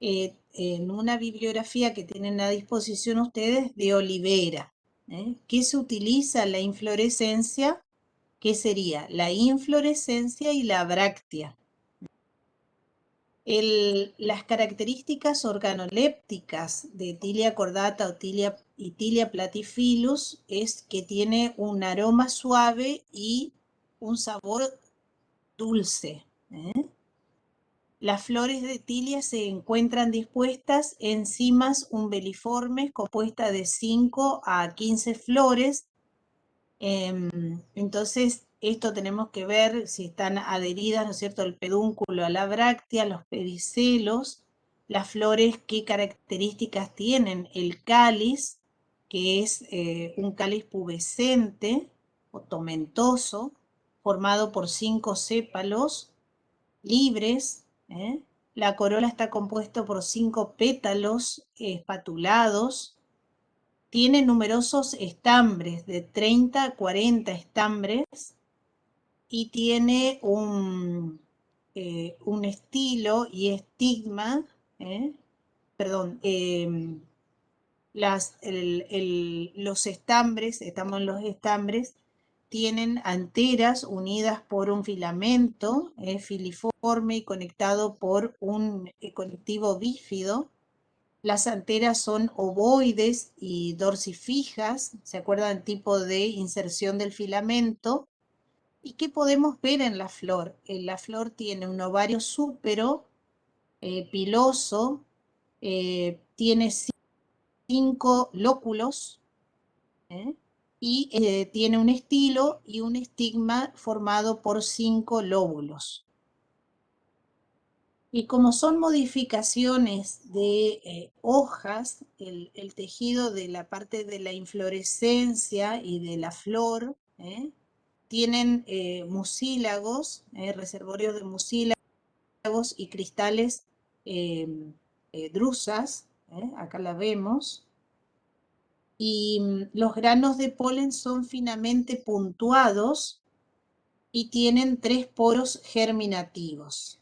En una bibliografía que tienen a disposición ustedes de Olivera. ¿Qué se utiliza? La inflorescencia, que sería la inflorescencia y la bráctea. Las características organolépticas de Tilia cordata y Tilia platyphilus es que tiene un aroma suave y un sabor dulce. Las flores de tilia se encuentran dispuestas en cimas umbeliformes compuestas de 5 a 15 flores. Entonces, esto tenemos que ver si están adheridas, ¿no es cierto?, el pedúnculo a la bráctea, los pedicelos, las flores, qué características tienen, el cáliz, que es un cáliz pubescente o tomentoso, formado por 5 sépalos libres, ¿eh? La corola está compuesta por 5 pétalos espatulados. Tiene numerosos estambres, de 30 a 40 estambres, y tiene un estilo y estigma, los estambres, estamos en los estambres, tienen anteras unidas por un filamento filiforme y conectado por un conectivo bífido. Las anteras son ovoides y dorsifijas, ¿se acuerdan del tipo de inserción del filamento? ¿Y qué podemos ver en la flor? La flor tiene un ovario súpero, piloso, tiene 5 lóculos, y tiene un estilo y un estigma formado por 5 lóbulos. Y como son modificaciones de hojas, el tejido de la parte de la inflorescencia y de la flor, tienen mucílagos, reservorios de mucílagos y cristales drusas, acá la vemos, y los granos de polen son finamente puntuados y tienen 3 poros germinativos.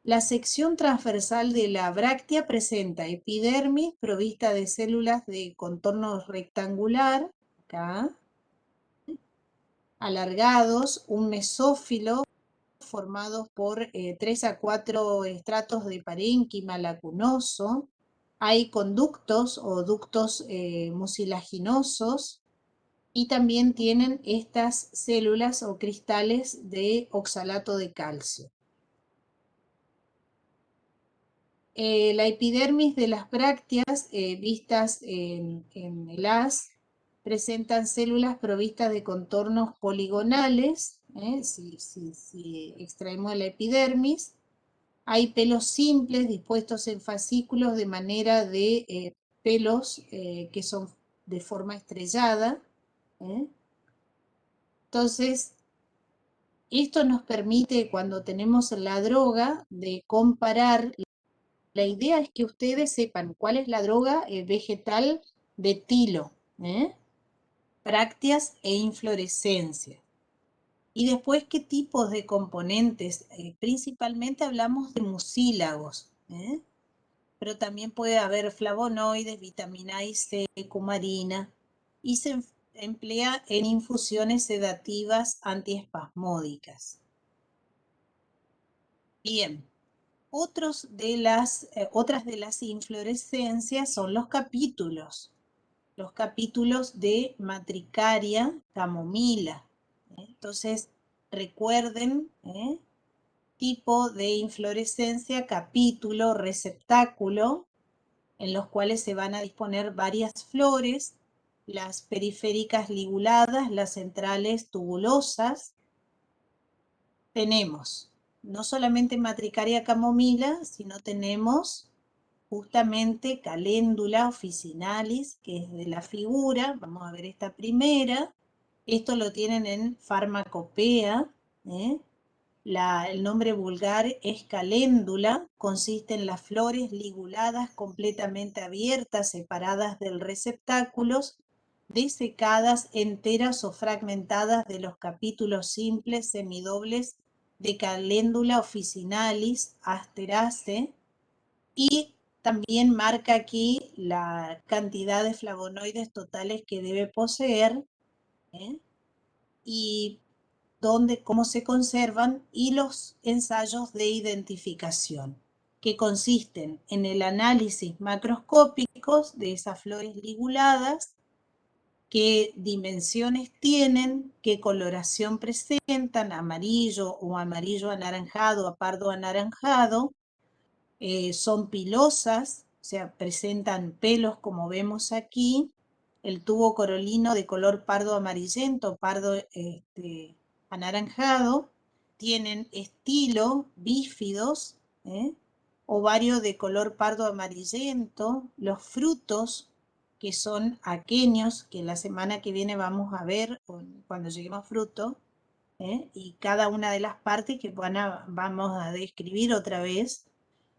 La sección transversal de la bráctea presenta epidermis provista de células de contorno rectangular, acá, alargados, un mesófilo formados por 3 a 4 estratos de parénquima lacunoso. Hay conductos o ductos mucilaginosos, y también tienen estas células o cristales de oxalato de calcio. La epidermis de las brácteas vistas en el haz presentan células provistas de contornos poligonales, si extraemos la epidermis. Hay pelos simples dispuestos en fascículos de manera de pelos que son de forma estrellada. Entonces, esto nos permite, cuando tenemos la droga, de comparar. La idea es que ustedes sepan cuál es la droga vegetal de tilo, brácteas e inflorescencia. Y después, ¿qué tipos de componentes? Principalmente hablamos de mucílagos, pero también puede haber flavonoides, vitamina A y C, cumarina, y se emplea en infusiones sedativas antiespasmódicas. Bien. Otras de las inflorescencias son los capítulos de matricaria, camomila. Entonces, recuerden, tipo de inflorescencia, capítulo, receptáculo, en los cuales se van a disponer varias flores, las periféricas liguladas, las centrales tubulosas. Tenemos no solamente matricaria camomila, sino tenemos justamente caléndula officinalis, que es de la figura. Vamos a ver esta primera. Esto lo tienen en Farmacopea. El nombre vulgar es caléndula. Consiste en las flores liguladas completamente abiertas, separadas del receptáculo, desecadas, enteras o fragmentadas de los capítulos simples semidobles de caléndula officinalis asteraceae, y también marca aquí la cantidad de flavonoides totales que debe poseer, y cómo se conservan, y los ensayos de identificación, que consisten en el análisis macroscópico de esas flores liguladas, qué dimensiones tienen, qué coloración presentan, amarillo o amarillo anaranjado a pardo anaranjado. Son pilosas, o sea, presentan pelos como vemos aquí. El tubo corolino de color pardo amarillento, pardo anaranjado. Tienen estilo, bífidos, ovario de color pardo amarillento. Los frutos, que son aquenios, que la semana que viene vamos a ver cuando lleguemos a fruto, y cada una de las partes que vamos a describir otra vez.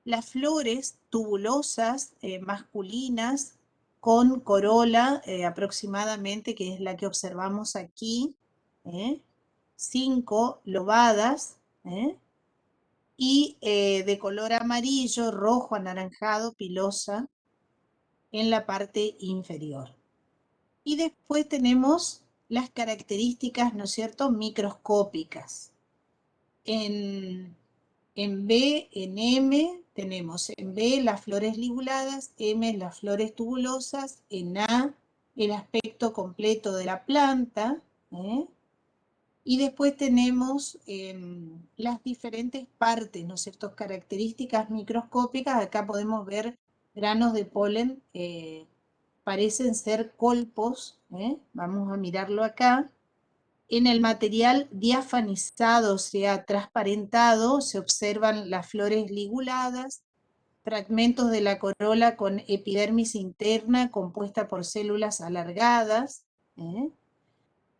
Las flores tubulosas, masculinas, con corola aproximadamente, que es la que observamos aquí, 5 lobadas, y de color amarillo, rojo, anaranjado, pilosa, en la parte inferior. Y después tenemos las características, ¿no es cierto?, microscópicas. En B, en M, tenemos en B las flores liguladas, M las flores tubulosas, en A el aspecto completo de la planta, y después tenemos las diferentes partes, ¿no es cierto?, características microscópicas. Acá podemos ver granos de polen, parecen ser colpos, vamos a mirarlo acá. En el material diafanizado, o sea, transparentado, se observan las flores liguladas, fragmentos de la corola con epidermis interna compuesta por células alargadas.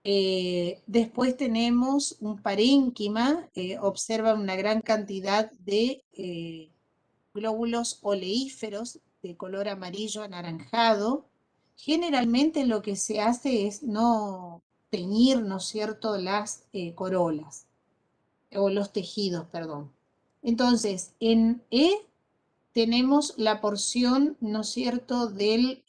Después tenemos un parénquima, observa una gran cantidad de glóbulos oleíferos de color amarillo anaranjado. Generalmente lo que se hace es no teñir, ¿no es cierto?, las corolas, o los tejidos, perdón. Entonces, en E tenemos la porción, ¿no es cierto?, del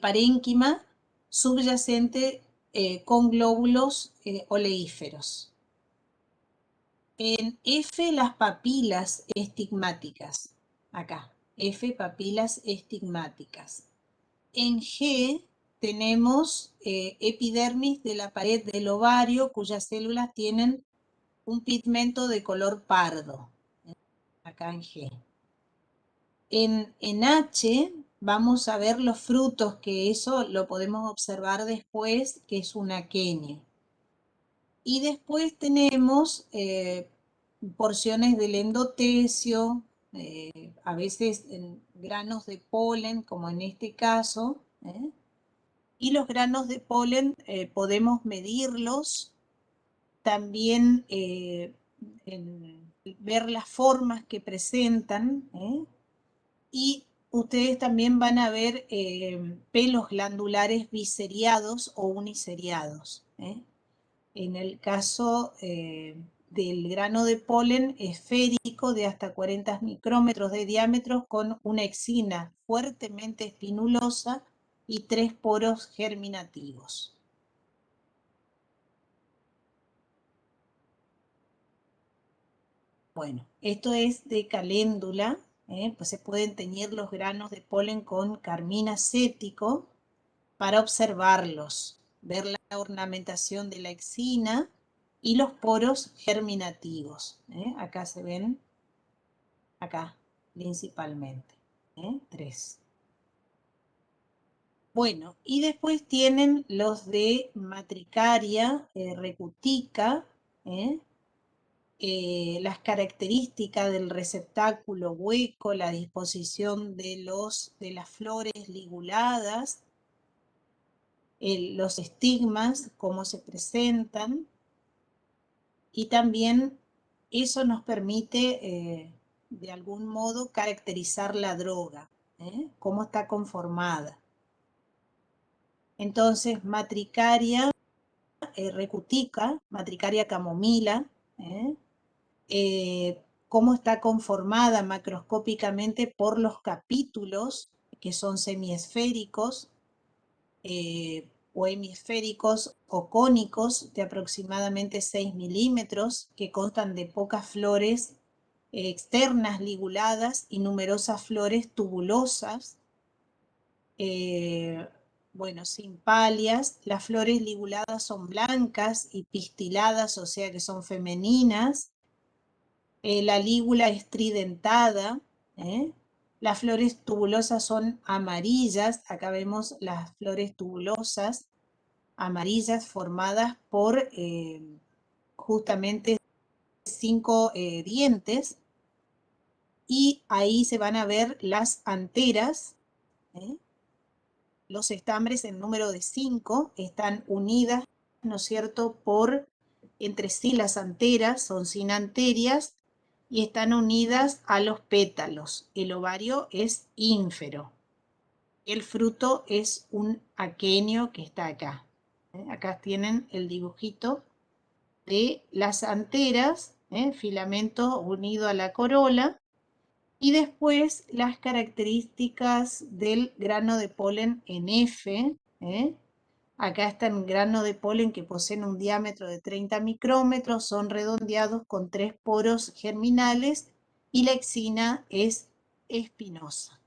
parénquima subyacente con glóbulos oleíferos. En F, las papilas estigmáticas. Acá, F, papilas estigmáticas. En G tenemos epidermis de la pared del ovario, cuyas células tienen un pigmento de color pardo. Acá en G. En H vamos a ver los frutos, que eso lo podemos observar después, que es un aquenio. Y después tenemos porciones del endotecio, a veces en granos de polen, como en este caso, y los granos de polen podemos medirlos, también ver las formas que presentan, y ustedes también van a ver pelos glandulares biseriados o uniseriados. En el caso del grano de polen esférico de hasta 40 micrómetros de diámetro, con una exina fuertemente espinulosa y 3 poros germinativos. Bueno, esto es de caléndula, pues se pueden teñir los granos de polen con carmín acético para observarlos, ver la ornamentación de la exina y los poros germinativos. Acá se ven, acá principalmente, 3. Bueno, y después tienen los de matricaria recutica, las características del receptáculo hueco, la disposición de las flores liguladas, los estigmas, cómo se presentan, y también eso nos permite de algún modo caracterizar la droga, cómo está conformada. Entonces, matricaria recutica, matricaria camomila, cómo está conformada macroscópicamente por los capítulos, que son semiesféricos, o hemisféricos o cónicos de aproximadamente 6 milímetros, que constan de pocas flores externas liguladas y numerosas flores tubulosas. bueno, sin palias. Las flores liguladas son blancas y pistiladas, o sea que son femeninas. La lígula es tridentada. Las flores tubulosas son amarillas. Acá vemos las flores tubulosas amarillas formadas por justamente 5 dientes. Y ahí se van a ver las anteras. Los estambres en número de 5 están unidas, ¿no es cierto?, por entre sí las anteras, son cinanterias, y están unidas a los pétalos. El ovario es ínfero. El fruto es un aquenio que está acá. Acá tienen el dibujito de las anteras, filamento unido a la corola. Y después las características del grano de polen en F. Acá está el grano de polen que poseen un diámetro de 30 micrómetros, son redondeados con 3 poros germinales y la exina es espinosa.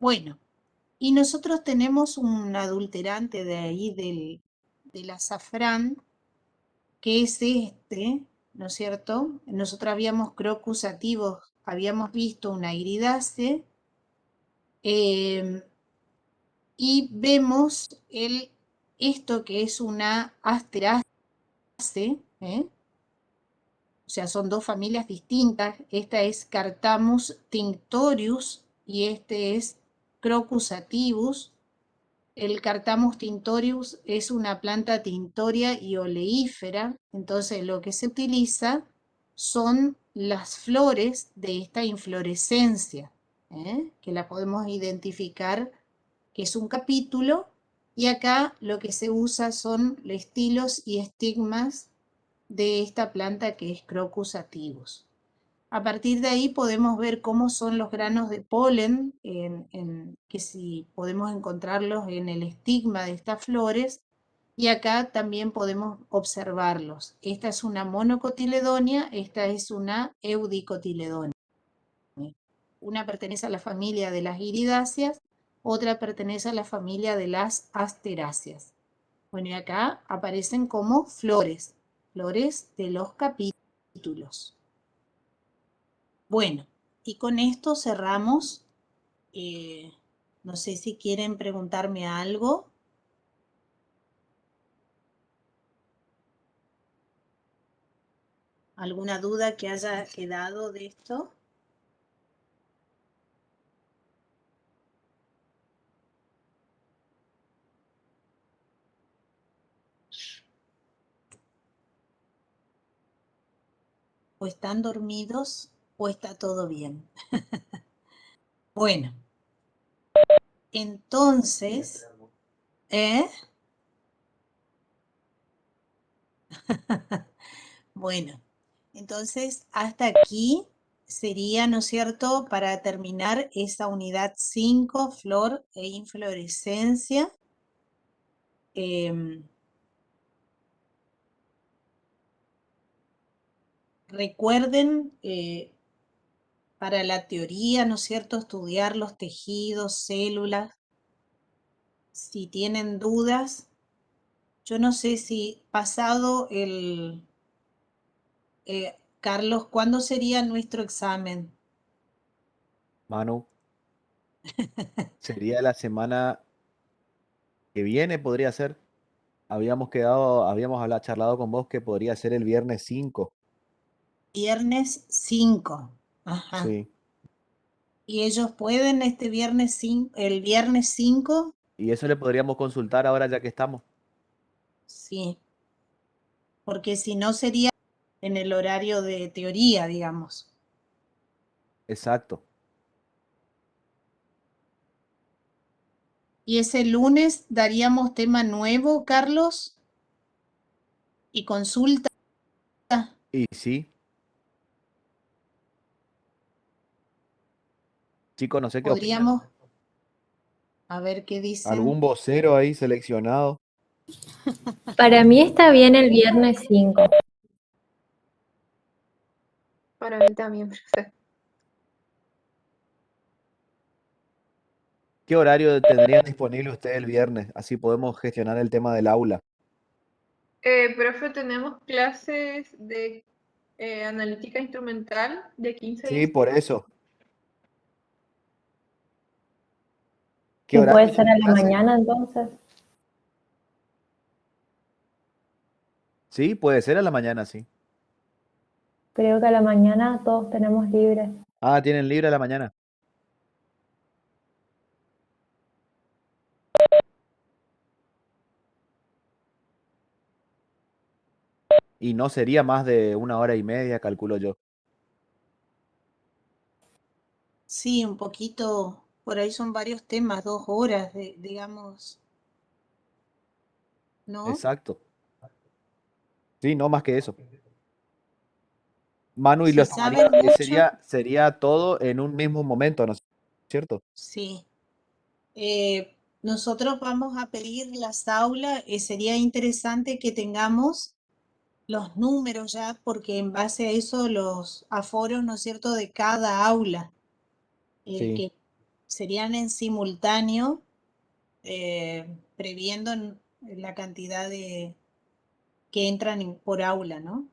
Bueno, y nosotros tenemos un adulterante de ahí del azafrán, que es este, ¿no es cierto? Nosotros habíamos Crocus sativus, habíamos visto una iridácea, y vemos esto que es una asterácea, o sea, son 2 familias distintas. Esta es Cartamus tinctorius y este es Crocus sativus. El Cartamus tinctorius es una planta tintoria y oleífera, entonces lo que se utiliza son las flores de esta inflorescencia, que la podemos identificar, que es un capítulo, y acá lo que se usa son los estilos y estigmas de esta planta que es Crocus sativus. A partir de ahí podemos ver cómo son los granos de polen, que si podemos encontrarlos en el estigma de estas flores, y acá también podemos observarlos. Esta es una monocotiledonia, esta es una eudicotiledonia. Una pertenece a la familia de las iridáceas, otra pertenece a la familia de las asteráceas. Bueno, y acá aparecen como flores de los capítulos. Bueno, y con esto cerramos. No sé si quieren preguntarme algo. ¿Alguna duda que haya quedado de esto? ¿O están dormidos o está todo bien? Bueno, entonces, bueno, entonces hasta aquí sería, ¿no es cierto?, para terminar esa unidad 5, flor e inflorescencia. Recuerden, para la teoría, ¿no es cierto?, estudiar los tejidos, células. Si tienen dudas, yo no sé si pasado Carlos, ¿cuándo sería nuestro examen? Manu, sería la semana que viene, podría ser. Habíamos charlado con vos que podría ser el viernes 5. Viernes 5. Ajá. Sí. ¿Y ellos pueden este viernes el viernes 5? Y eso le podríamos consultar ahora ya que estamos. Sí. Porque si no sería en el horario de teoría, digamos. Exacto. ¿Y ese lunes daríamos tema nuevo, Carlos? ¿Y consulta? Y sí. Chicos, no sé qué opinan. Podríamos, a ver qué dicen. ¿Algún vocero ahí seleccionado? Para mí está bien el viernes 5. Para mí también, profe. ¿Qué horario tendrían disponible ustedes el viernes? Así podemos gestionar el tema del aula. Profe, tenemos clases de analítica instrumental de 15 a Sí, por 17. eso. ¿Qué Y horario puede ser tienen a la clase? mañana entonces. Sí, puede ser a la mañana, sí. Creo que a la mañana todos tenemos libre. Ah, tienen libre a la mañana. Y no sería más de 1 hora y media, calculo yo. Sí, un poquito, por ahí son varios temas, 2 horas, digamos, ¿no? Exacto. Sí, no más que eso. Manu, y lo Si estaría, saben mucho, sería todo en un mismo momento, ¿no es cierto? sí. Nosotros vamos a pedir las aulas, sería interesante que tengamos los números ya, porque en base a eso los aforos, ¿no es cierto?, de cada aula, Sí. que serían en simultáneo, previendo la cantidad de que entran por aula, ¿no?